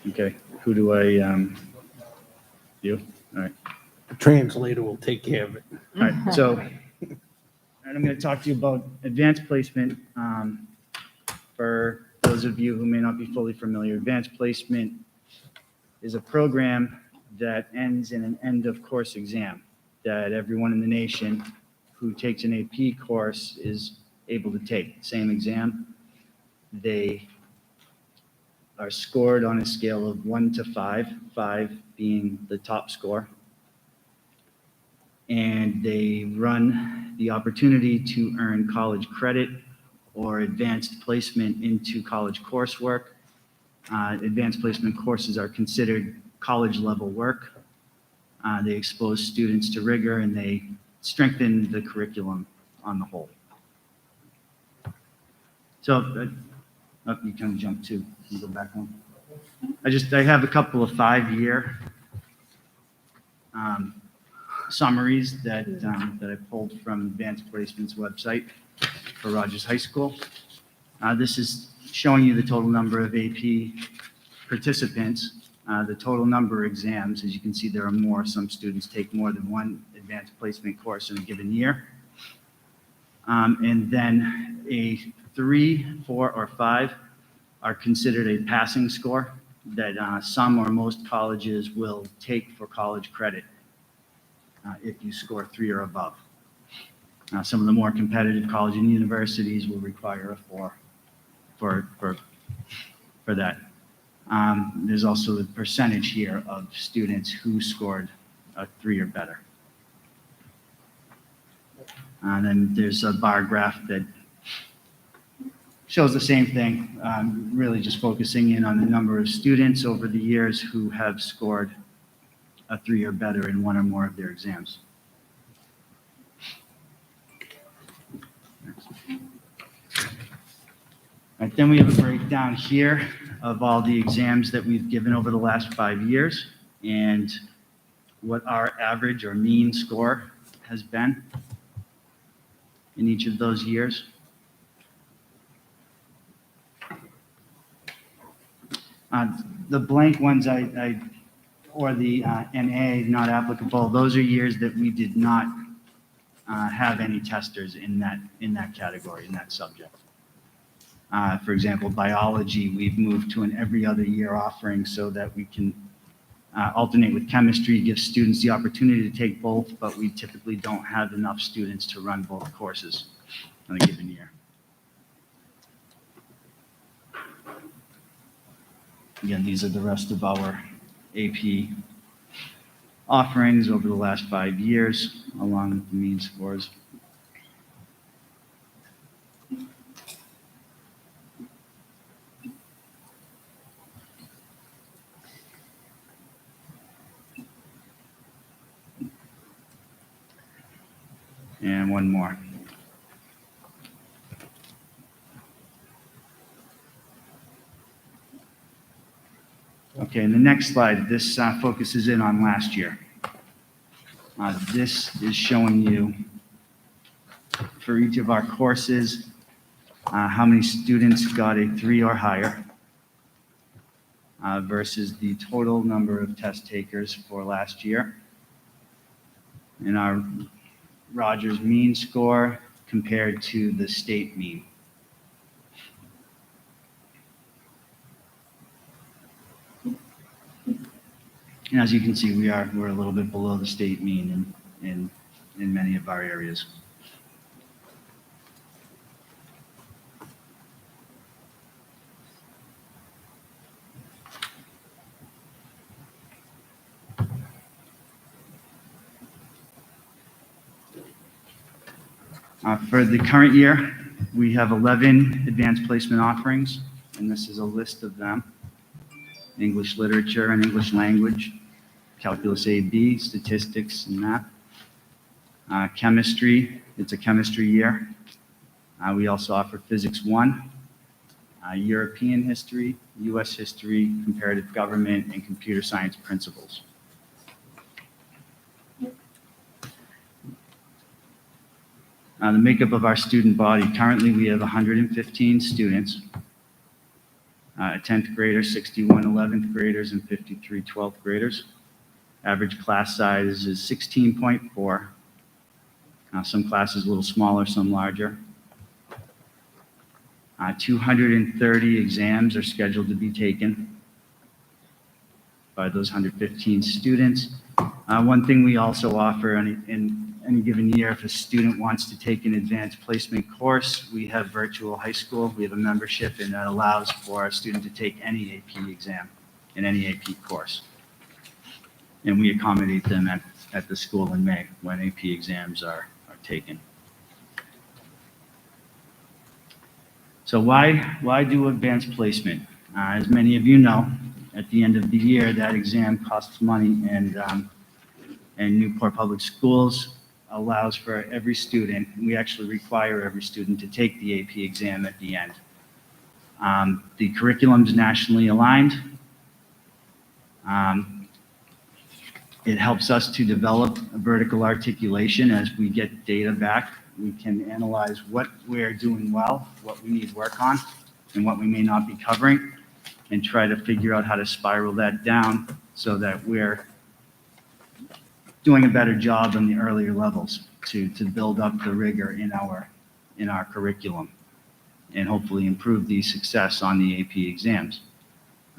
Okay, who do I, you? All right. The translator will take care of it. All right, so and I'm going to talk to you about advanced placement. For those of you who may not be fully familiar, advanced placement is a program that ends in an end-of-course exam that everyone in the nation who takes an AP course is able to take. Same exam. They are scored on a scale of 1 to 5, 5 being the top score. And they run the opportunity to earn college credit or advanced placement into college coursework. Advanced placement courses are considered college level work. They expose students to rigor and they strengthen the curriculum on the whole. So, you kind of jumped to, you go back one. I have a couple of 5-year summaries that I pulled from Advanced Placement's website for Rogers High School. This is showing you the total number of AP participants, the total number of exams. As you can see, there are more. Some students take more than one advanced placement course in a given year. And then a 3, 4, or 5 are considered a passing score that some or most colleges will take for college credit if you score 3 or above. Some of the more competitive colleges and universities will require a 4 for that. There's also the percentage here of students who scored a 3 or better. And then there's a bar graph that shows the same thing, really just focusing in on the number of students over the years who have scored a 3 or better in one or more of their exams. All right, then we have a breakdown here of all the exams that we've given over the last 5 years and what our average or mean score has been in each of those years. The blank ones or the NA, not applicable, those are years that we did not have any testers in that category, in that subject. For example, biology, we've moved to an every other year offering so that we can alternate with chemistry, give students the opportunity to take both, but we typically don't have enough students to run both courses in a given year. Again, these are the rest of our AP offerings over the last 5 years, along with the mean scores. And one more. Okay, in the next slide, this focuses in on last year. This is showing you for each of our courses how many students got a 3 or higher versus the total number of test takers for last year. And our Rogers mean score compared to the state mean. And as you can see, we're a little bit below the state mean in many of our areas. For the current year, we have 11 advanced placement offerings, and this is a list of them. English literature and English language, calculus A/B, statistics and math. Chemistry, it's a chemistry year. We also offer physics 1, European history, U.S. history, comparative government, and computer science principles. The makeup of our student body, currently we have 115 students, 10th graders, 61 11th graders, and 53 12th graders. Average class size is 16.4. Some classes a little smaller, some larger. 230 exams are scheduled to be taken by those 115 students. One thing we also offer in any given year, if a student wants to take an advanced placement course, we have virtual high school. We have a membership, and that allows for a student to take any AP exam in any AP course. And we accommodate them at the school in May when AP exams are taken. So why do advanced placement? As many of you know, at the end of the year, that exam costs money, and Newport Public Schools allows for every student, we actually require every student to take the AP exam at the end. The curriculum is nationally aligned. It helps us to develop a vertical articulation. As we get data back, we can analyze what we're doing well, what we need work on, and what we may not be covering, and try to figure out how to spiral that down so that we're doing a better job on the earlier levels to build up the rigor in our curriculum and hopefully improve the success on the AP exams.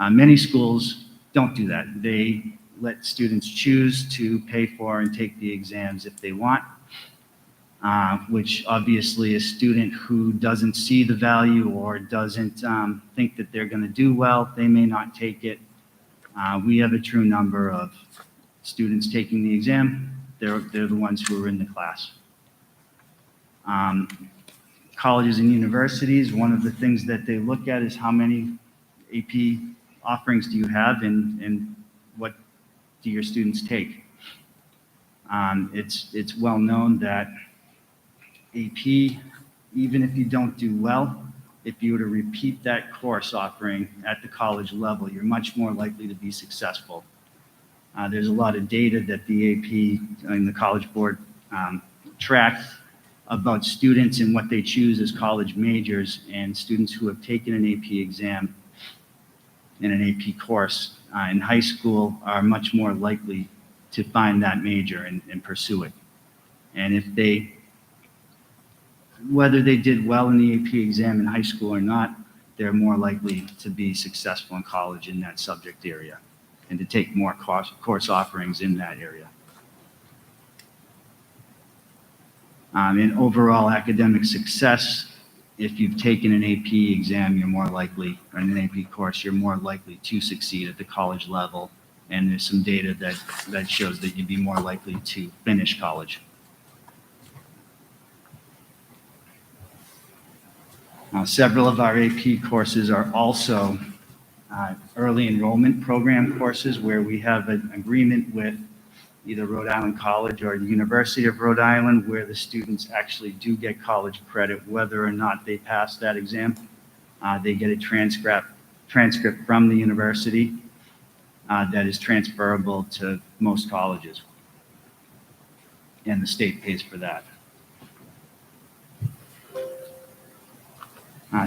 Many schools don't do that. They let students choose to pay for and take the exams if they want, which obviously a student who doesn't see the value or doesn't think that they're going to do well, they may not take it. We have a true number of students taking the exam. They're the ones who are in the class. Colleges and universities, one of the things that they look at is how many AP offerings do you have and what do your students take. It's well known that AP, even if you don't do well, if you were to repeat that course offering at the college level, you're much more likely to be successful. There's a lot of data that the AP and the College Board track about students and what they choose as college majors, and students who have taken an AP exam in an AP course in high school are much more likely to find that major and pursue it. And if whether they did well in the AP exam in high school or not, they're more likely to be successful in college in that subject area and to take more course offerings in that area. In overall academic success, if you've taken an AP exam, you're more likely, or in an AP course, you're more likely to succeed at the college level. And there's some data that shows that you'd be more likely to finish college. Several of our AP courses are also early enrollment program courses where we have an agreement with either Rhode Island College or the University of Rhode Island, where the students actually do get college credit, whether or not they pass that exam. They get a transcript from the university that is transferable to most colleges, and the state pays for that.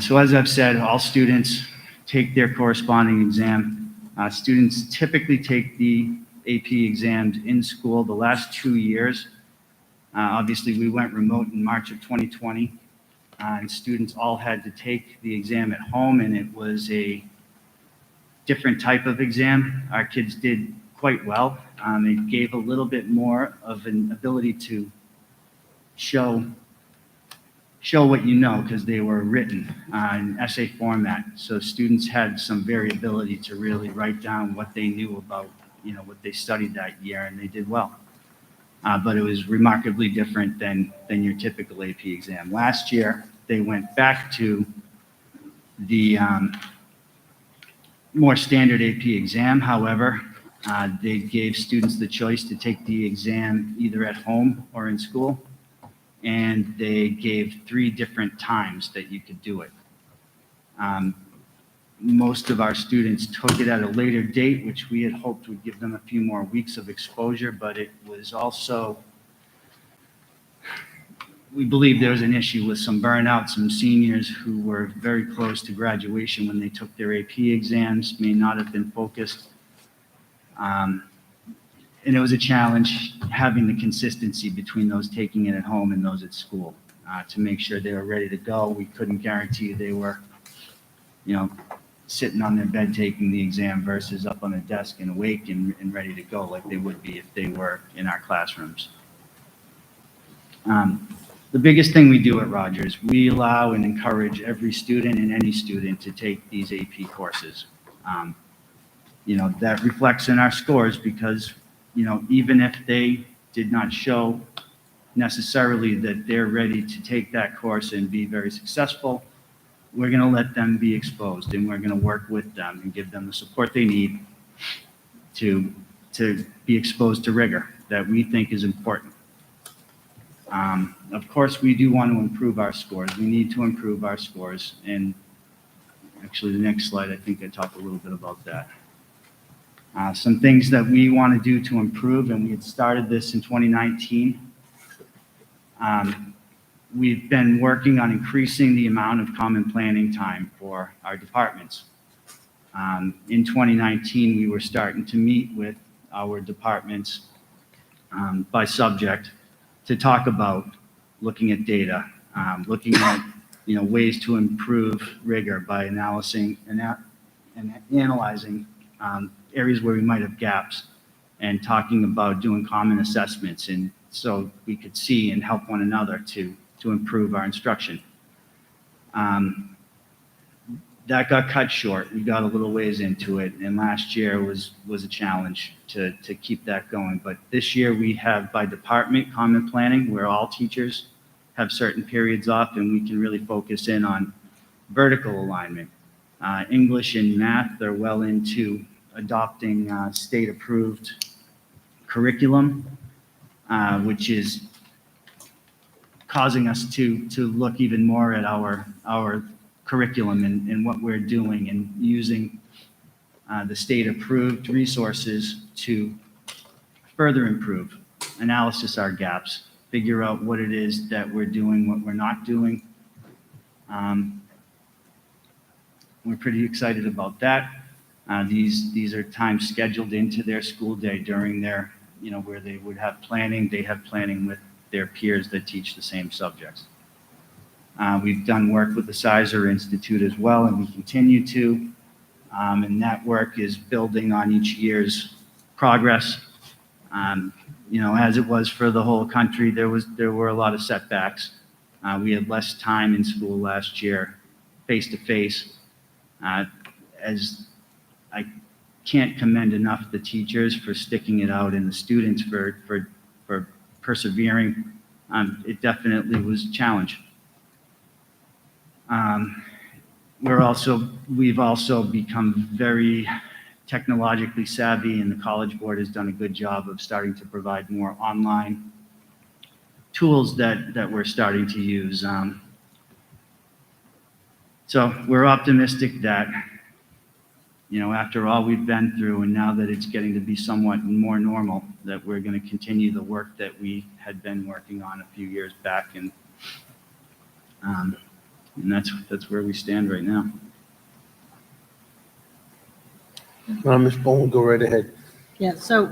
So as I've said, all students take their corresponding exam. Students typically take the AP exams in school the last 2 years. Obviously, we went remote in March of 2020, and students all had to take the exam at home, and it was a different type of exam. Our kids did quite well. It gave a little bit more of an ability to show what you know, because they were written in essay format. So students had some variability to really write down what they knew about, what they studied that year, and they did well. but it was remarkably different than your typical AP exam. Last year, they went back to the more standard AP exam. However, they gave students the choice to take the exam either at home or in school, and they gave 3 different times that you could do it. Most of our students took it at a later date, which we had hoped would give them a few more weeks of exposure, but it was also, we believe there was an issue with some burnout. Some seniors who were very close to graduation when they took their AP exams may not have been focused. And it was a challenge having the consistency between those taking it at home and those at school to make sure they were ready to go. We couldn't guarantee they were, sitting on their bed taking the exam versus up on a desk and awake and ready to go like they would be if they were in our classrooms. The biggest thing we do at Rogers, we allow and encourage every student and any student to take these AP courses. That reflects in our scores because, even if they did not show necessarily that they're ready to take that course and be very successful, we're going to let them be exposed, and we're going to work with them and give them the support they need to be exposed to rigor that we think is important. Of course, we do want to improve our scores. We need to improve our scores. And actually, the next slide, I think I talk a little bit about that. Some things that we want to do to improve, and we had started this in 2019. We've been working on increasing the amount of common planning time for our departments. In 2019, we were starting to meet with our departments by subject to talk about looking at data, looking at ways to improve rigor by analyzing and analyzing areas where we might have gaps, and talking about doing common assessments, and so we could see and help one another to improve our instruction. That got cut short. We got a little ways into it, and last year was a challenge to keep that going. But this year we have by department common planning where all teachers have certain periods off, and we can really focus in on vertical alignment. English and math, they're well into adopting state-approved curriculum, which is causing us to look even more at our curriculum and what we're doing, and using the state-approved resources to further improve, analysis our gaps, figure out what it is that we're doing, what we're not doing. We're pretty excited about that. These are times scheduled into their school day during their, where they would have planning. They have planning with their peers that teach the same subjects. We've done work with the Sizer Institute as well, and we continue to. And that work is building on each year's progress. As it was for the whole country, there were a lot of setbacks. We had less time in school last year, face-to-face. As I can't commend enough the teachers for sticking it out and the students for persevering. It definitely was a challenge. We've also become very technologically savvy, and the College Board has done a good job of starting to provide more online tools that we're starting to use. So we're optimistic that, after all we've been through, and now that it's getting to be somewhat more normal, that we're going to continue the work that we had been working on a few years back, and that's where we stand right now. Ms. Bowen, go right ahead. Yeah, so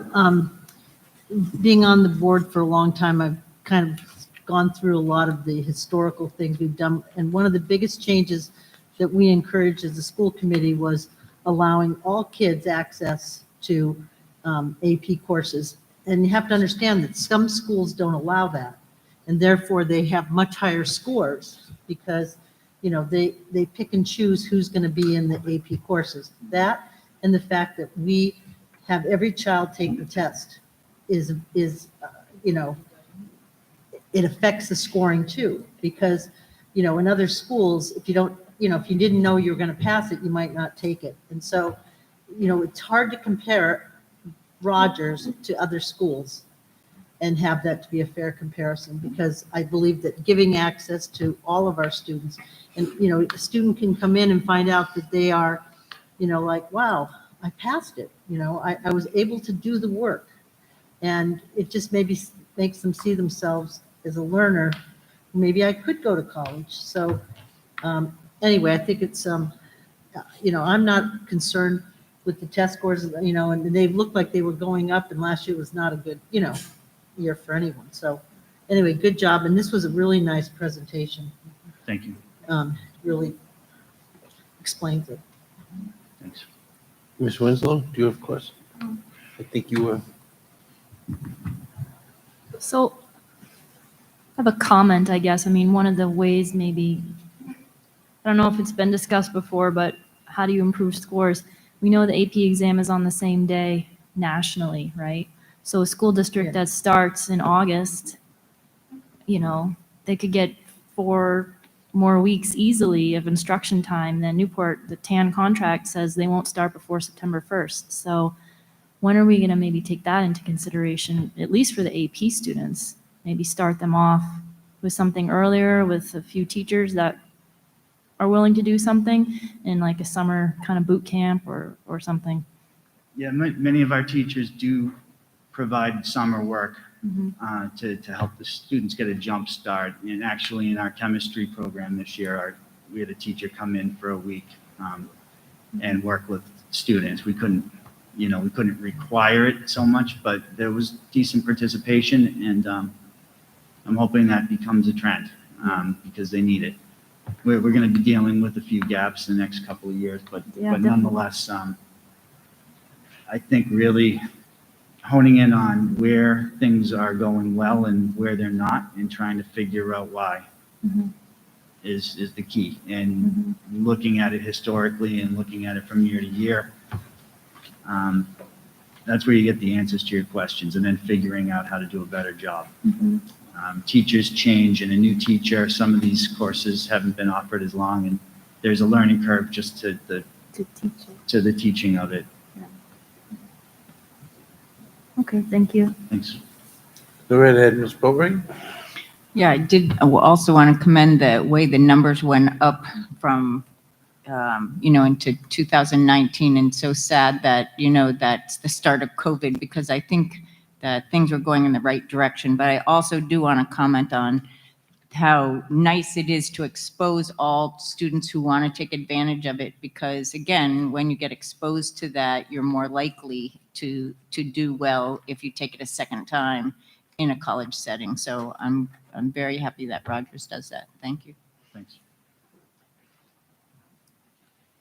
being on the board for a long time, I've kind of gone through a lot of the historical things we've done. And one of the biggest changes that we encouraged as a school committee was allowing all kids access to AP courses. And you have to understand that some schools don't allow that. And therefore they have much higher scores because, they pick and choose who's going to be in the AP courses. That and the fact that we have every child take the test is it affects the scoring too, because, in other schools, if you don't, if you didn't know you were going to pass it, you might not take it. And so, it's hard to compare Rogers to other schools and have that to be a fair comparison, because I believe that giving access to all of our students, and, a student can come in and find out that they are, like, wow, I passed it, I was able to do the work. And it just maybe makes them see themselves as a learner. Maybe I could go to college. So anyway, I think it's, I'm not concerned with the test scores, and they looked like they were going up, and last year was not a good, year for anyone. So anyway, good job. And this was a really nice presentation. Thank you. Really explains it. Thanks. Ms. Winslow, do you have a question? I think you were. So I have a comment, I guess. I mean, one of the ways maybe, I don't know if it's been discussed before, but how do you improve scores? We know the AP exam is on the same day nationally, right? So a school district that starts in August, they could get 4 more weeks easily of instruction time than Newport. The TAN contract says they won't start before September 1st. So when are we going to maybe take that into consideration, at least for the AP students? Maybe start them off with something earlier with a few teachers that are willing to do something in like a summer kind of boot camp or something. Yeah, many of our teachers do provide summer work to help the students get a jump start. And actually in our chemistry program this year, we had a teacher come in for a week and work with students. We couldn't require it so much, but there was decent participation, and I'm hoping that becomes a trend because they need it. We're going to be dealing with a few gaps in the next couple of years, but nonetheless, I think really honing in on where things are going well and where they're not, and trying to figure out why is the key. And looking at it historically and looking at it from year to year, that's where you get the answers to your questions, and then figuring out how to do a better job. Teachers change, and a new teacher, some of these courses haven't been offered as long, and there's a learning curve just to the teaching of it. Okay, thank you. Thanks. Go right ahead, Ms. Boatright. Yeah, I did also want to commend the way the numbers went up from, into 2019, and so sad that, that's the start of COVID, because I think that things are going in the right direction. But I also do want to comment on how nice it is to expose all students who want to take advantage of it, because again, when you get exposed to that, you're more likely to do well if you take it a second time in a college setting. So I'm very happy that Rogers does that. Thank you. Thanks.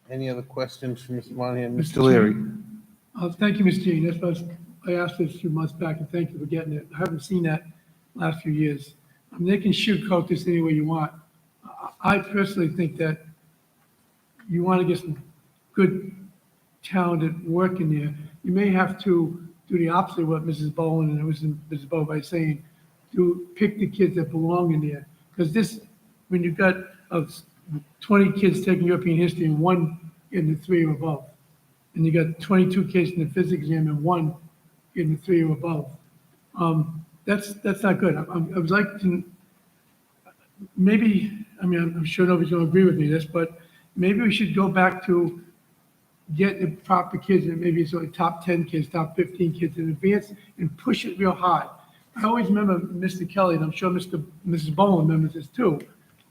Any other questions for Mr. Monahan? Mr. Mr. Leary? Thank you, Ms. Jean. That's what I asked this a few months back, and thank you for getting it. I haven't seen that last few years. I mean, they can sugarcoat this any way you want. I personally think that you want to get some good, talented work in there. You may have to do the opposite of what Mrs. Bowen and Mrs. Bowe by saying, pick the kids that belong in there. Because this, when you've got 20 kids taking European history and 1 getting the 3 or above, and you got 22 kids in the physics exam and 1 getting the 3 or above, that's not good. I would like to, maybe, I mean, I'm sure nobody's going to agree with me this, but maybe we should go back to get the proper kids, and maybe it's only top 10 kids, top 15 kids in advance, and push it real hard. I always remember Mr. Kelly, and I'm sure Mrs. Bowen remembers this too,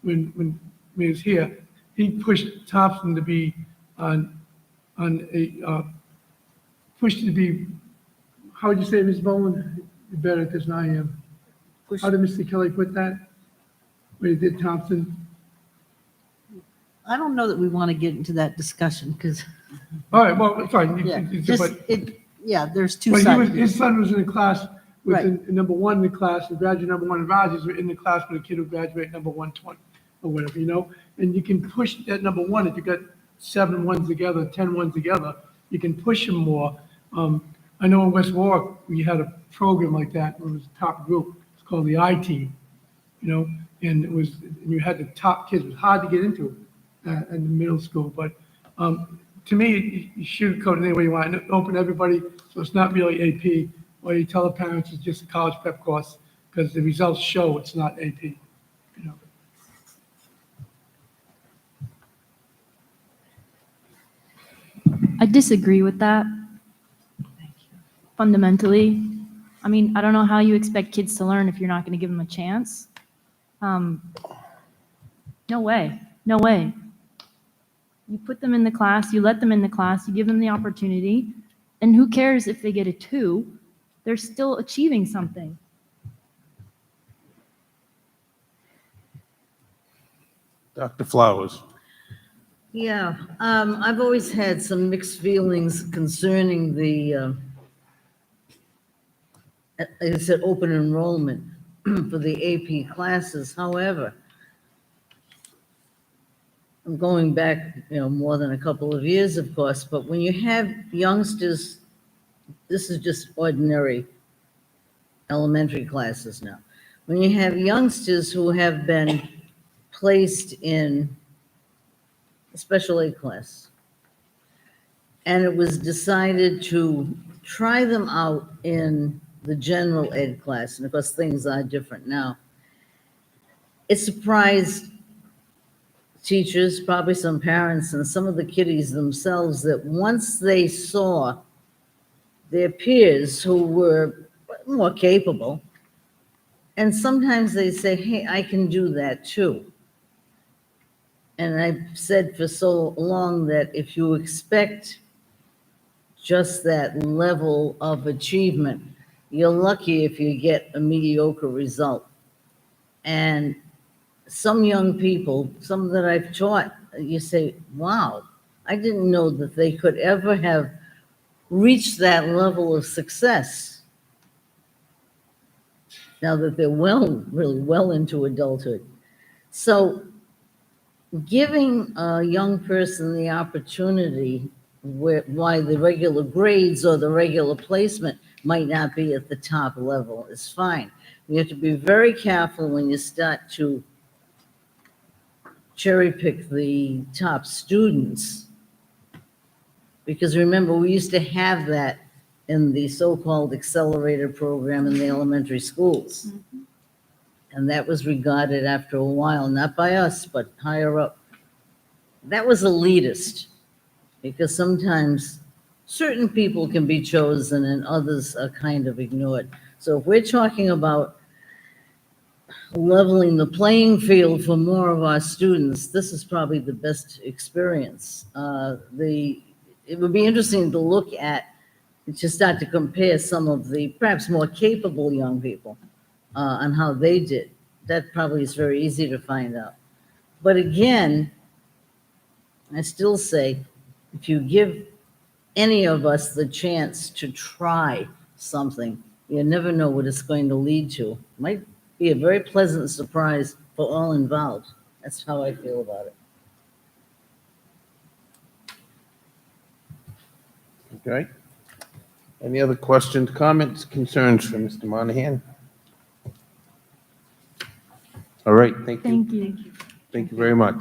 when he was here. He pushed Thompson to be pushed to be, how would you say, Ms. Bowen? You're better at this than I am. How did Mr. Kelly put that? When he did Thompson? I don't know that we want to get into that discussion, because. All right, well, it's fine. There's two But sides. his son was in a class with Right. number 1 in the class, who graduated number 1 in Rogers, in the class with a kid who graduated number 120 or whatever, And you can push that number 1, if you got 7 ones together, 10 ones together, you can push them more. I know in West Warwick, we had a program like that, where it was a top group, it's called the I-Team, and it was, you had the top kids, it was hard to get into in the middle school, but to me, you should code it any way you want, open everybody, so it's not really AP, or you tell the parents it's just a college prep course, because the results show it's not AP. I disagree with that. Fundamentally. I mean, I don't know how you expect kids to learn if you're not going to give them a chance. No way. No way. You put them in the class, you let them in the class, you give them the opportunity, and who cares if they get a 2? They're still achieving something. Dr. Flowers. Yeah, I've always had some mixed feelings concerning the, like I said, open enrollment for the AP classes. However, I'm going back, more than a couple of years, of course, but when you have youngsters, this is just ordinary elementary classes now. When you have youngsters who have been placed in a special ed class, and it was decided to try them out in the general ed class, and of course, things are different now. It surprised teachers, probably some parents, and some of the kiddies themselves that once they saw their peers who were more capable, and sometimes they say, hey, I can do that too. And I've said for so long that if you expect just that level of achievement, you're lucky if you get a mediocre result. And some young people, some that I've taught, you say, wow, I didn't know that they could ever have reached that level of success now that they're really well into adulthood. So giving a young person the opportunity why the regular grades or the regular placement might not be at the top level is fine. You have to be very careful when you start to cherry pick the top students. Because remember, we used to have that in the so-called accelerator program in the elementary schools. And that was regarded after a while, not by us, but higher up. That was elitist, because sometimes certain people can be chosen and others are kind of ignored. So if we're talking about leveling the playing field for more of our students, this is probably the best experience. It would be interesting to look at, to start to compare some of the perhaps more capable young people on how they did. That probably is very easy to find out. But again, I still say, if you give any of us the chance to try something, you never know what it's going to lead to. Might be a very pleasant surprise for all involved. That's how I feel about it. Okay. Any other questions, comments, concerns for Mr. Monahan? All right, thank you. Thank you. Thank you very much.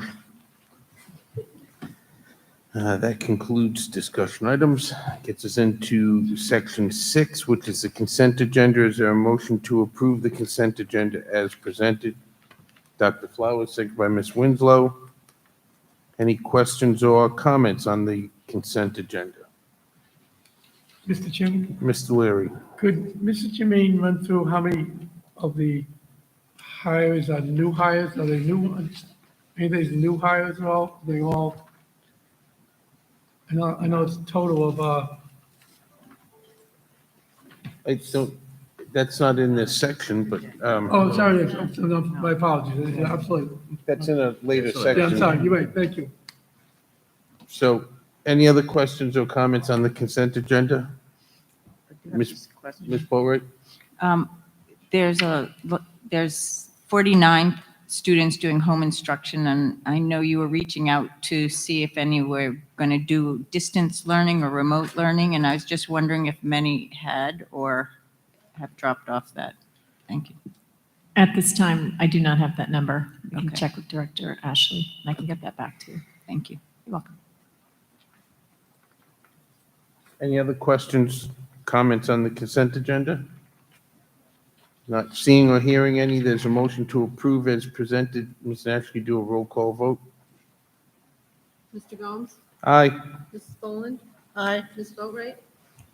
That concludes discussion items. Gets us into section 6, which is the consent agenda. Is there a motion to approve the consent agenda as presented? Dr. Flowers, second by Ms. Winslow. Any questions or comments on the consent agenda? Mr. Chairman, Mr. Leary. could Mrs. Jermaine run through how many of the hires are new hires? Are they new ones? Anything's new hires at all? They all, I know it's a total of, I don't, that's not in this section, but. oh, sorry, my apologies. Yeah, absolutely. That's in a later Yeah, section. I'm sorry, you're right, thank you. So, any other questions or comments on the consent agenda? Ms. Boatright? There's 49 students doing home instruction, and I know you were reaching out to see if any were going to do distance learning or remote learning, and I was just wondering if many had or have dropped off that. Thank you. At this time, I do not have that number. You can Okay. check with Director Ashley, and I can get that back to you. Thank you. You're welcome. Any other questions, comments on the consent agenda? Not seeing or hearing any, there's a motion to approve as presented. Ms. Ashley, do a roll call vote. Mr. Gomes? Aye. Mrs. Boland? Aye. Ms. Boatright?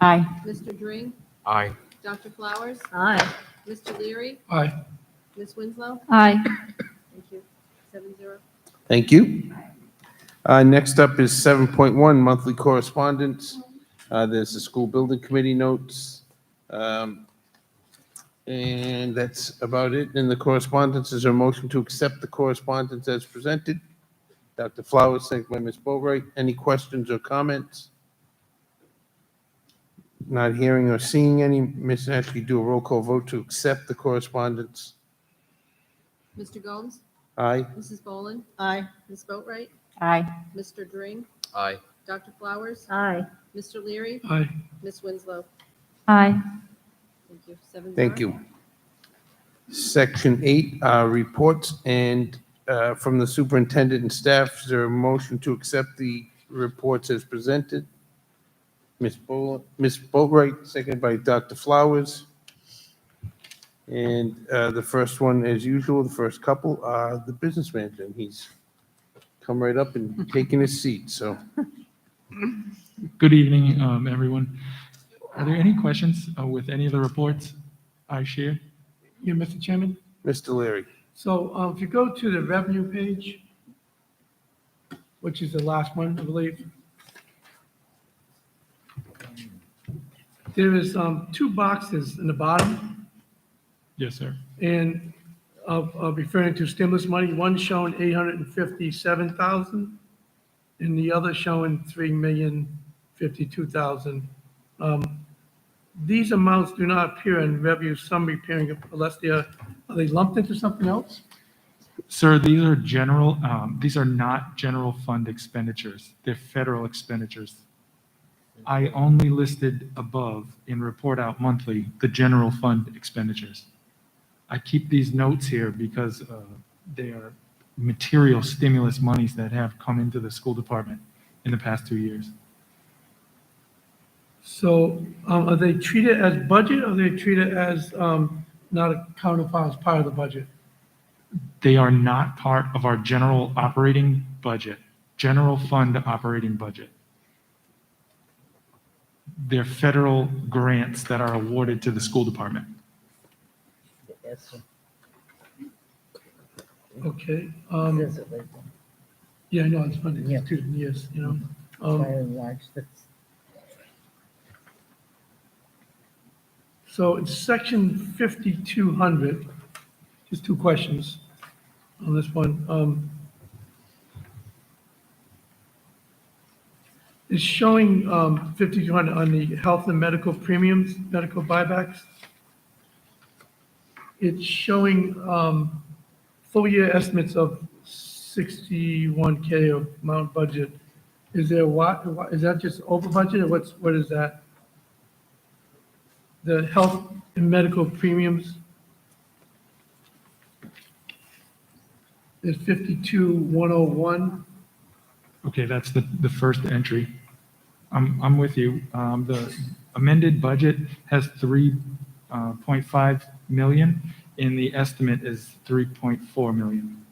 Aye. Mr. Dring? Aye. Dr. Flowers? Aye. Mr. Leary? Aye. Ms. Winslow? Aye. Thank you. 7-0. Thank you. Next up is 7.1, monthly correspondence. There's the school building committee notes. And that's about it. In the correspondence, is there a motion to accept the correspondence as presented? Dr. Flowers, second by Ms. Boatright. Any questions or comments? Not hearing or seeing any. Ms. Ashley, do a roll call vote to accept the correspondence. Mr. Gomes? Aye. Mrs. Boland? Aye. Ms. Boatright? Aye. Mr. Dring? Aye. Dr. Flowers? Aye. Mr. Leary? Aye. Ms. Winslow? Aye. Thank you. 7-0. Thank you. Section 8, reports and from the superintendent and staff. Is there a motion to accept the reports as presented? Ms. Boatright, seconded by Dr. Flowers. And the first one, as usual, the first couple are the business manager. And he's come right up and taken his seat, so. Good evening, everyone. Are there any questions with any of the reports I shared? Yeah, Mr. Chairman? Mr. Leary. So if you go to the revenue page, which is the last one, I believe, there is two boxes in the bottom, Yes, sir. and of referring to stimulus money, one showing 857,000, and the other showing 3,052,000. These amounts do not appear in revenue summary period unless are they lumped into something else? Sir, these are general, these are not general fund expenditures. They're federal expenditures. I only listed above in Report Out Monthly, the general fund expenditures. I keep these notes here because they are material stimulus monies that have come into the school department in the past 2 years. So are they treated as budget, or are they treated as not accounted for as part of the budget? They are not part of our general operating budget, general fund operating budget. They're federal grants that are awarded to the school department. Okay. Yeah, I know, it's funny, it's 2 years, you know. So it's section 5200, just two questions on this one. It's showing 5200 on the health and medical premiums, medical buybacks. It's showing full year estimates of 61K of amount budget. Is there what, is that just over budget, or what is that? The health and medical premiums is 52,101. Okay, that's the first entry. I'm with you. The amended budget has 3.5 million, and the estimate is 3.4 million.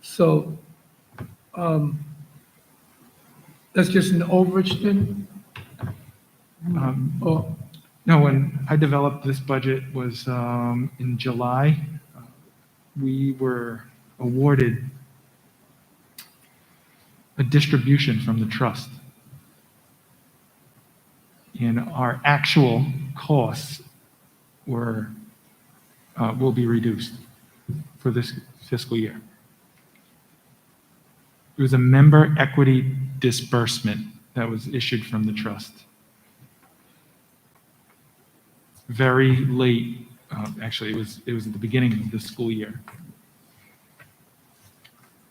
So that's just an overage thing? Oh, No, when I developed this budget was in July. We were awarded a distribution from the trust. And our actual costs will be reduced for this fiscal year. It was a member equity disbursement that was issued from the trust. Very late Actually, it was at the beginning of the school year,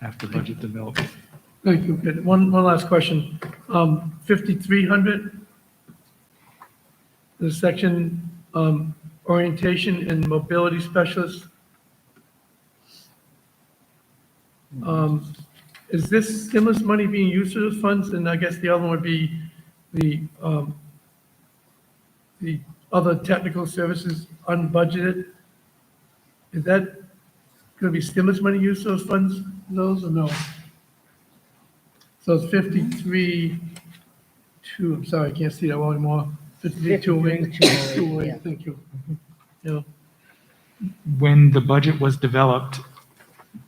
after budget development. Thank you. Good. One last question. 5,300, the section, orientation and mobility specialist. Is this stimulus money being used for those funds? And I guess the other one would be the other technical services unbudgeted. Is that going to be stimulus money used for those funds, those or no? So it's 53, 2, I'm sorry, I can't see that one anymore. 53, 208, thank you. Yeah. When the budget was developed,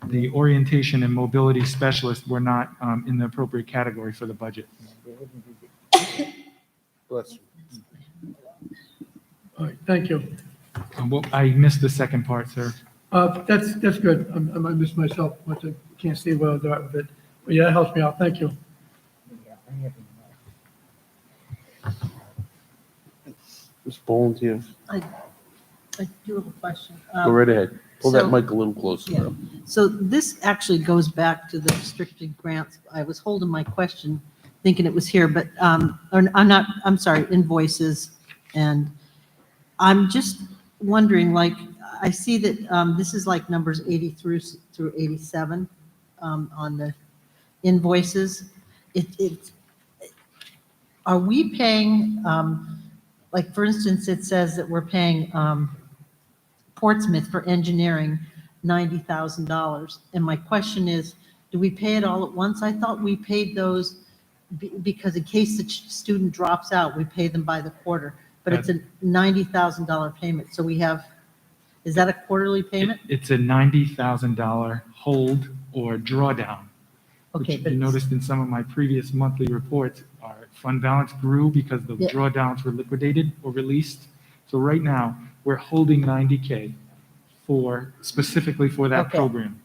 the orientation and mobility specialists were not in the appropriate category for the budget. Bless you. All right, thank you. Well, I missed the second part, sir. That's good. I might miss myself, but I can't see where they're at with it. But yeah, that helps me out. Thank you. Ms. Boland here. I do have a question. Go right ahead. Pull that so- mic a little closer. Yeah. though. So this actually goes back to the restricted grants. I was holding my question, thinking it was here, but, I'm sorry, invoices. And I'm just wondering, like, I see that this is like numbers 80 through 87 on the invoices. Are we paying, like, for instance, it says that we're paying Portsmouth for engineering $90,000. And my question is, do we pay it all at once? I thought we paid those because in case the student drops out, we pay them by the quarter. But it's a $90,000 payment. So we have, is that a quarterly payment? It's a $90,000 hold or drawdown. Okay, Which but you noticed in some of my previous monthly reports, our fund balance grew because the Yeah. drawdowns were liquidated or released. So right now, we're holding 90K specifically for that Okay. program.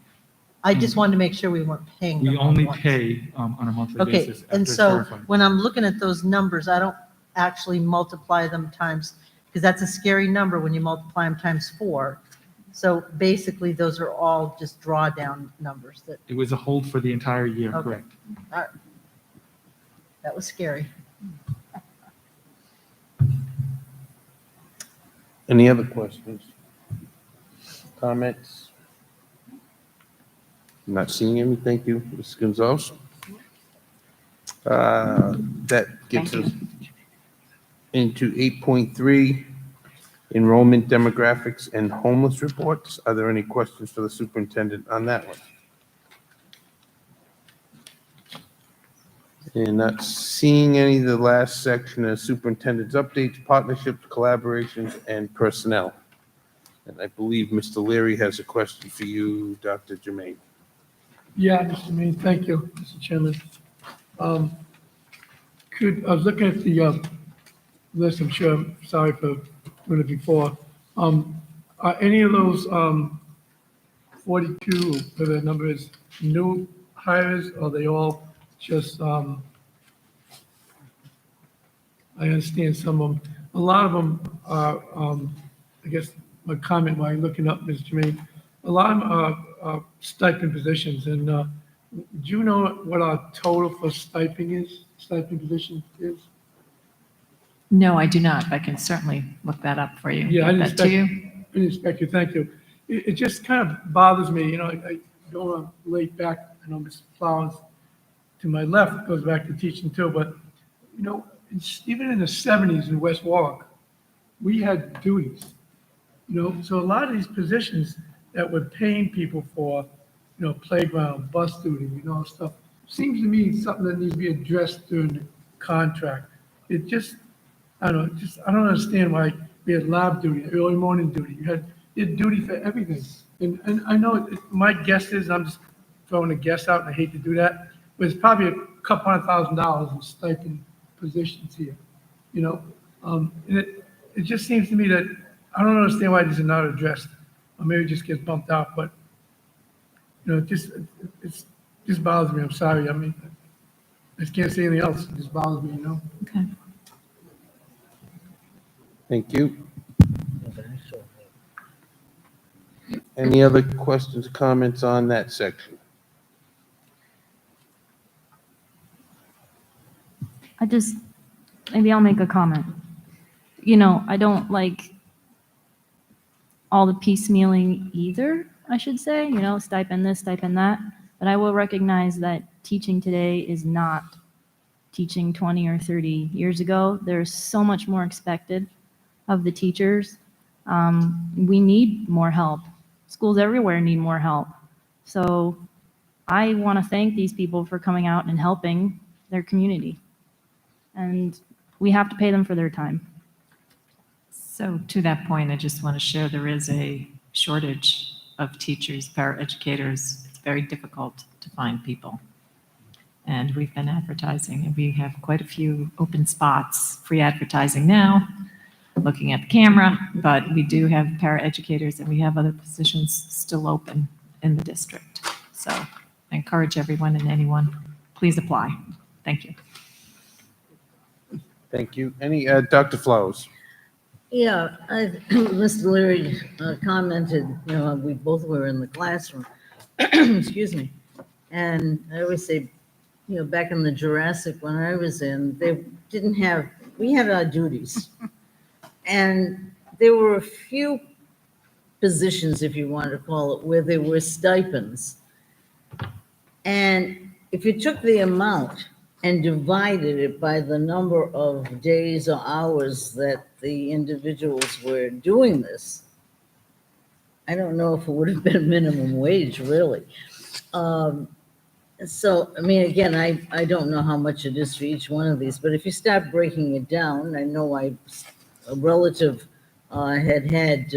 I just wanted to make sure we weren't paying them We all at only once. pay on a monthly Okay, basis. and after so verifying. when I'm looking at those numbers, I don't actually multiply them times, because that's a scary number when you multiply them times 4. So basically, those are all just drawdown numbers that, It was a hold for the entire year, Okay. correct? all right. That was scary. Any other questions? Comments? Not seeing any. Thank you, Ms. Gonzalez. That gets Thank us into 8.3, enrollment demographics and homeless reports. Are there any questions for the superintendent on that one? And not seeing any, the last section is superintendent's updates, partnerships, collaborations, and personnel. And I believe Mr. Leary has a question for you, Dr. Jermaine. Yeah, Mr. Mayor, thank you, Mr. Chairman. I was looking at the list, I'm sure, I'm sorry for doing it before. Are any of those 42, whatever the number is, new hires, or are they all just, I understand some of them, a lot of them are, I guess, my comment while you're looking up, Mr. Jermaine, a lot of them are stipend positions, and do you know what our total for stipend position is? No, I do not. I can certainly look that up for you. Yeah, I Get didn't that to expect, you. I didn't expect you, thank you. It just kind of bothers me, you know, I don't want to lay back, I know Ms. Flowers to my left goes back to teaching too, but, you know, even in the 70s in West Warwick, we had duties, you know, so a lot of these positions that we're paying people for, you know, playground, bus duty, you know, stuff, seems to me something that needs to be addressed during the contract. It just, I don't know, I don't understand why we had lab duty, early morning duty, you had duty for everything. And I know, my guess is, I'm just throwing a guess out, and I hate to do that, but it's probably a couple $100,000 in stipend positions here, you know? And it just seems to me that, I don't understand why these are not addressed, or maybe it just gets bumped out, but, you know, it just bothers me, I'm sorry, I mean, I just can't say anything else, it just bothers me, you know? Okay. Thank you. Any other questions, comments on that section? Maybe I'll make a comment. You know, I don't like all the piecemealing either, I should say, you know, stipend this, stipend that. But I will recognize that teaching today is not teaching 20 or 30 years ago. There's so much more expected of the teachers. We need more help. Schools everywhere need more help. So I want to thank these people for coming out and helping their community. And we have to pay them for their time. So to that point, I just want to share there is a shortage of teachers, paraeducators. It's very difficult to find people. And we've been advertising, and we have quite a few open spots, free advertising now, looking at the camera, but we do have paraeducators and we have other positions still open in the district. So I encourage everyone and anyone, please apply. Thank you. Thank you. Any, Dr. Flowers? Yeah, Mr. Leary commented, you know, we both were in the classroom, excuse me. And I always say, you know, back in the Jurassic, when I was in, they didn't have, we had our duties. And there were a few positions, if you want to call it, where there were stipends. And if you took the amount and divided it by the number of days or hours that the individuals were doing this, I don't know if it would have been minimum wage, really. So, I mean, again, I don't know how much it is for each one of these, but if you start breaking it down, I know a relative had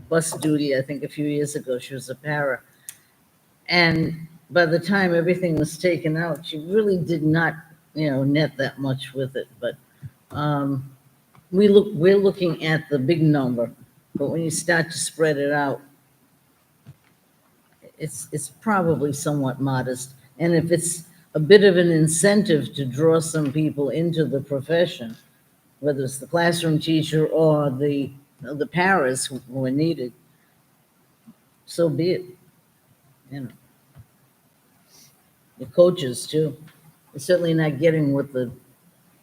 bus duty, I think a few years ago, she was a para. And by the time everything was taken out, she really did not, you know, net that much with it. But we're looking at the big number, but when you start to spread it out, it's probably somewhat modest. And if it's a bit of an incentive to draw some people into the profession, whether it's the classroom teacher or the paras who are needed, so be it. You know, the coaches too. They're certainly not getting what the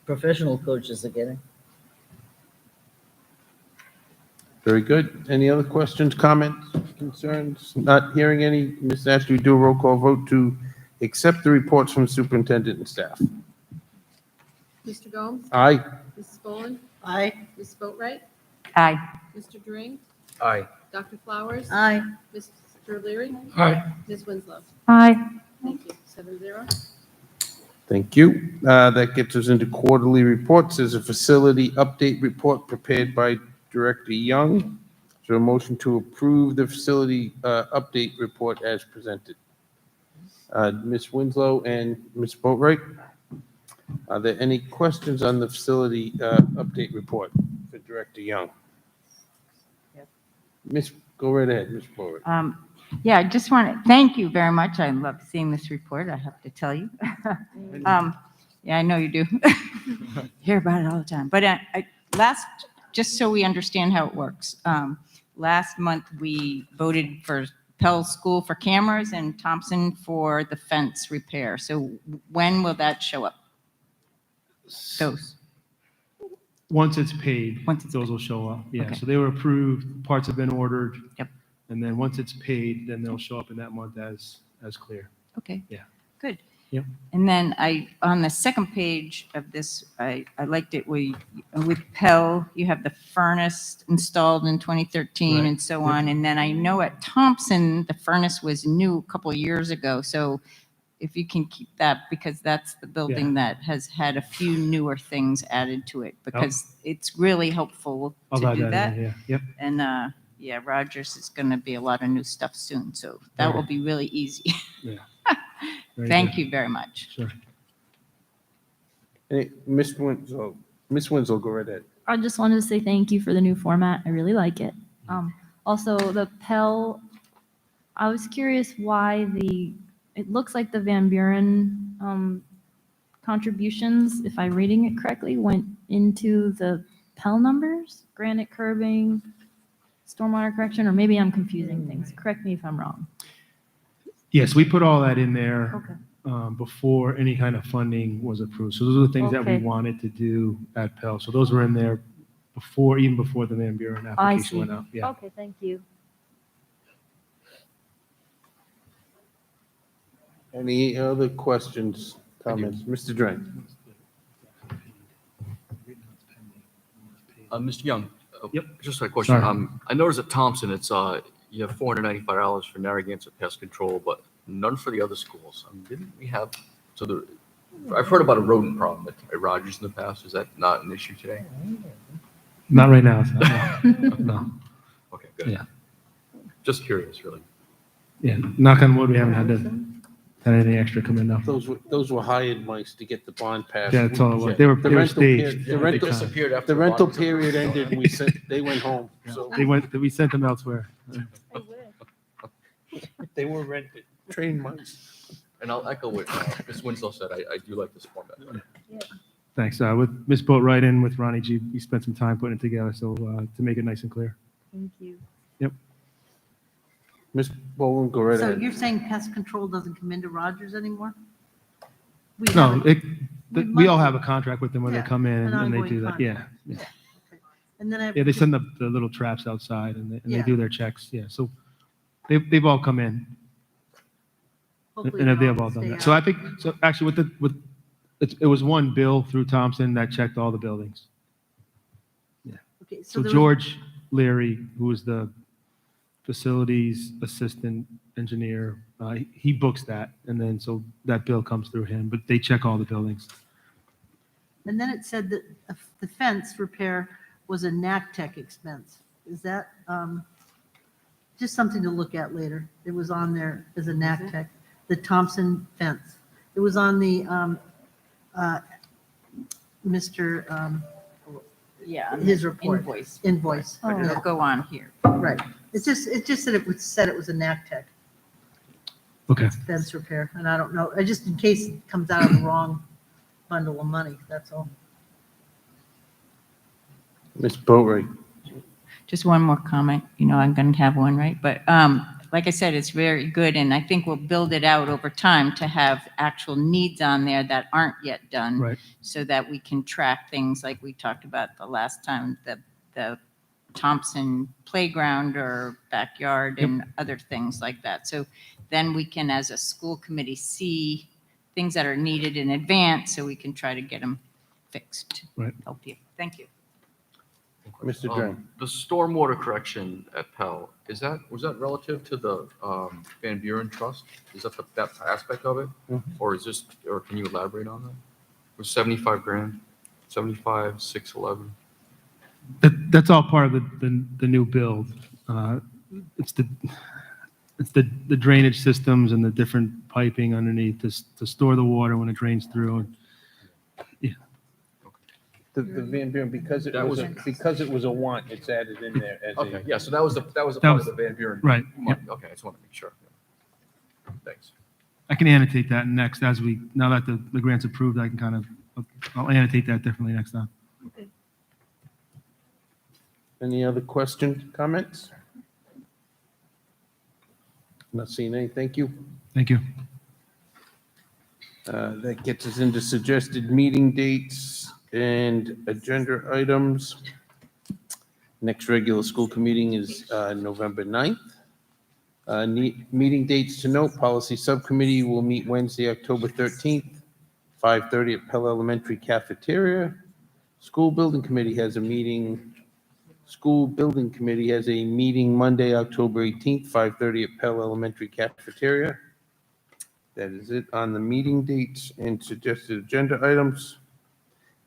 professional coaches are getting. Very good. Any other questions, comments, concerns? Not hearing any. Ms. Ashley, do a roll call vote to accept the reports from superintendent and staff. Mr. Gomes? Aye. Mrs. Boland? Aye. Mrs. Boatright? Aye. Mr. Dring? Aye. Dr. Flowers? Aye. Mr. Leary? Aye. Ms. Winslow? Aye. Thank you. 7-0. Thank you. That gets us into quarterly reports. There's a facility update report prepared by Director Young. Is there a motion to approve the facility update report as presented? Ms. Winslow and Ms. Boatright, are there any questions on the facility update report for Director Young? Go right ahead, Ms. Boatright. Yeah, I just want to thank you very much. I love seeing this report, I have to tell you. Yeah, I know you do. Hear about it all the time. But just so we understand how it works, last month we voted for Pell School for cameras and Thompson for the fence repair. So when will that show up? Those? Once it's paid, those will show up. Yeah, Okay. so they were approved, parts have been ordered. Yep. And then once it's paid, then they'll show up in that month as clear. Okay. Yeah. Good. Yep. And then on the second page of this, I liked it with Pell, you have the furnace installed in 2013 Right. and so Yep. on. And then I know at Thompson, the furnace was new a couple of years ago. So if you can keep that, because that's the building that has had a few newer things added to it, because it's really helpful I'll to add do that that. in, yeah. Yep. And yeah, Rogers is going to be a lot of new stuff soon. So that will be really easy. Yeah. Very Thank good. you very much. Sure. Hey, Ms. Winslow, go right ahead. I just wanted to say thank you for the new format. I really like it. Also, the Pell, I was curious why it looks like the Van Buren contributions, if I'm reading it correctly, went into the Pell numbers, granite curbing, stormwater correction, or maybe I'm confusing things. Correct me if I'm wrong. Yes, we put all that in there Okay. before any kind of funding was approved. So those are the things that we Okay. wanted to do at Pell. So those were in there before, even before the Van Buren I application see. went out. Yeah. Okay, thank you. Any other questions, comments? Mr. Drain? Mr. Young. Yep. Just a question. Sorry. I noticed at Thompson, it's, you have $495 for Narragansett pest control, but none for the other schools. Didn't we have, I've heard about a rodent problem at Rogers in the past. Is that not an issue today? Not right now. It's not, no. Okay, good. Yeah. Just curious, really. Yeah. Knock on wood, we haven't had anything extra come in now. Those were hired mice to get the bond passed. Yeah, that's all it was. They were rental staged. period- They disappeared after The rental bond was period approved. ended and they went home, so. We sent them elsewhere. They were rented, trained mice. And I'll echo what Ms. Winslow said. I do like this format. Thanks. With Ms. Boatright and with Ronnie G, we spent some time putting it together, so to make it nice and clear. Thank you. Yep. Ms. Bowen, go right So ahead. you're saying pest control doesn't come into Rogers anymore? We No, haven't- we all have a contract with them when they Yeah, come in an and they ongoing do that. Yeah. contract. Yeah. And then I. Yeah, they send the little traps outside and they Yeah. do their checks. Yeah, so they've all come in. Hopefully And they've they'll all done stay that. So out. I think, so actually it was one bill through Thompson that checked all the buildings. Okay, So there was- George Leary, who was the facilities assistant engineer, he books that. And then so that bill comes through him, but they check all the buildings. And then it said that the fence repair was a NACTech expense. Is that just something to look at later? It was on there as a NACTech, the Thompson fence. It was on the Mr. Yeah. His report. Invoice. Invoice. But it'll go on here. Right. It just said it was a NACTech Okay. fence repair, and I don't know, just in case it comes out of the wrong bundle of money, that's all. Ms. Boatright? Just one more comment, I'm going to have one, right? But like I said, it's very good, and I think we'll build it out over time to have actual needs on there that aren't yet done. Right. So that we can track things like we talked about the last time, the Thompson playground or backyard and other things like that. So then we can, as a school committee, see things that are needed in advance so we can try to get them fixed. Right. Help you. Thank you. Mr. Drain? The stormwater correction at Pell, was that relative to the Van Buren Trust? Is that that aspect of it? Or can you elaborate on that? It was 75 grand, 75, 611. That's all part of the new build. It's the drainage systems and the different piping underneath to store the water when it drains through. Yeah. The Van Buren, because it was a want, it's added in there as Okay, a. yeah, so that was a part of the Van Buren. Right, money. Okay, I just want to make sure. Thanks. I can annotate that next now that the grant's approved, I can I'll annotate that differently next time. Any other questions, comments? Not seeing any, thank you. Thank you. That gets us into suggested meeting dates and agenda items. Next regular school meeting is November 9th. Meeting dates to note, policy subcommittee will meet Wednesday, October 13th, 5:30 at Pell Elementary Cafeteria. School building committee has a meeting Monday, October 18th, 5:30 at Pell Elementary Cafeteria. That is it on the meeting dates and suggested agenda items.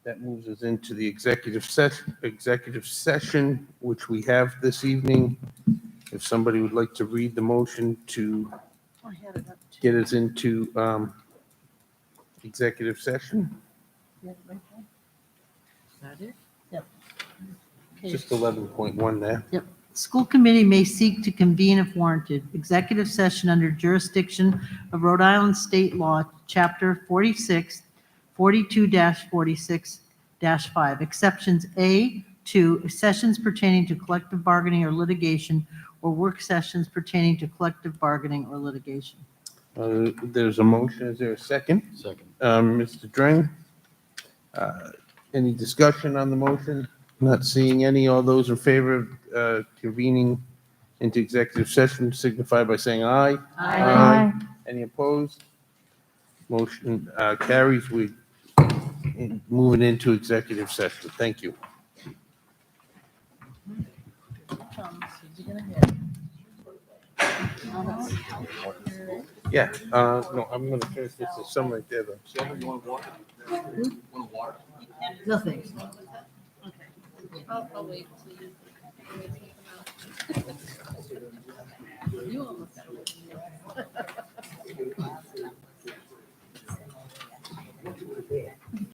That moves us into the executive session, which we have this evening. If somebody would like to read the motion to I had it up to. get us into executive session, Yeah, right there. Is that it? Yep. Okay. just 11.1 there. Yep. School committee may seek to convene if warranted. Executive session under jurisdiction of Rhode Island State Law, Chapter 46, 42-46-5, exceptions A, 2, sessions pertaining to collective bargaining or litigation, or work sessions pertaining to collective bargaining or litigation. There's a motion. Is there a second? Second. Mr. Drain? Any discussion on the motion? Not seeing any. All those in favor of convening into executive session signify by saying aye. Aye. Any opposed? Motion carries. We moving into executive session. Thank you. Yeah, no, I'm gonna finish this. There's some right there, though. No thanks. I'll wait till you. You almost got it.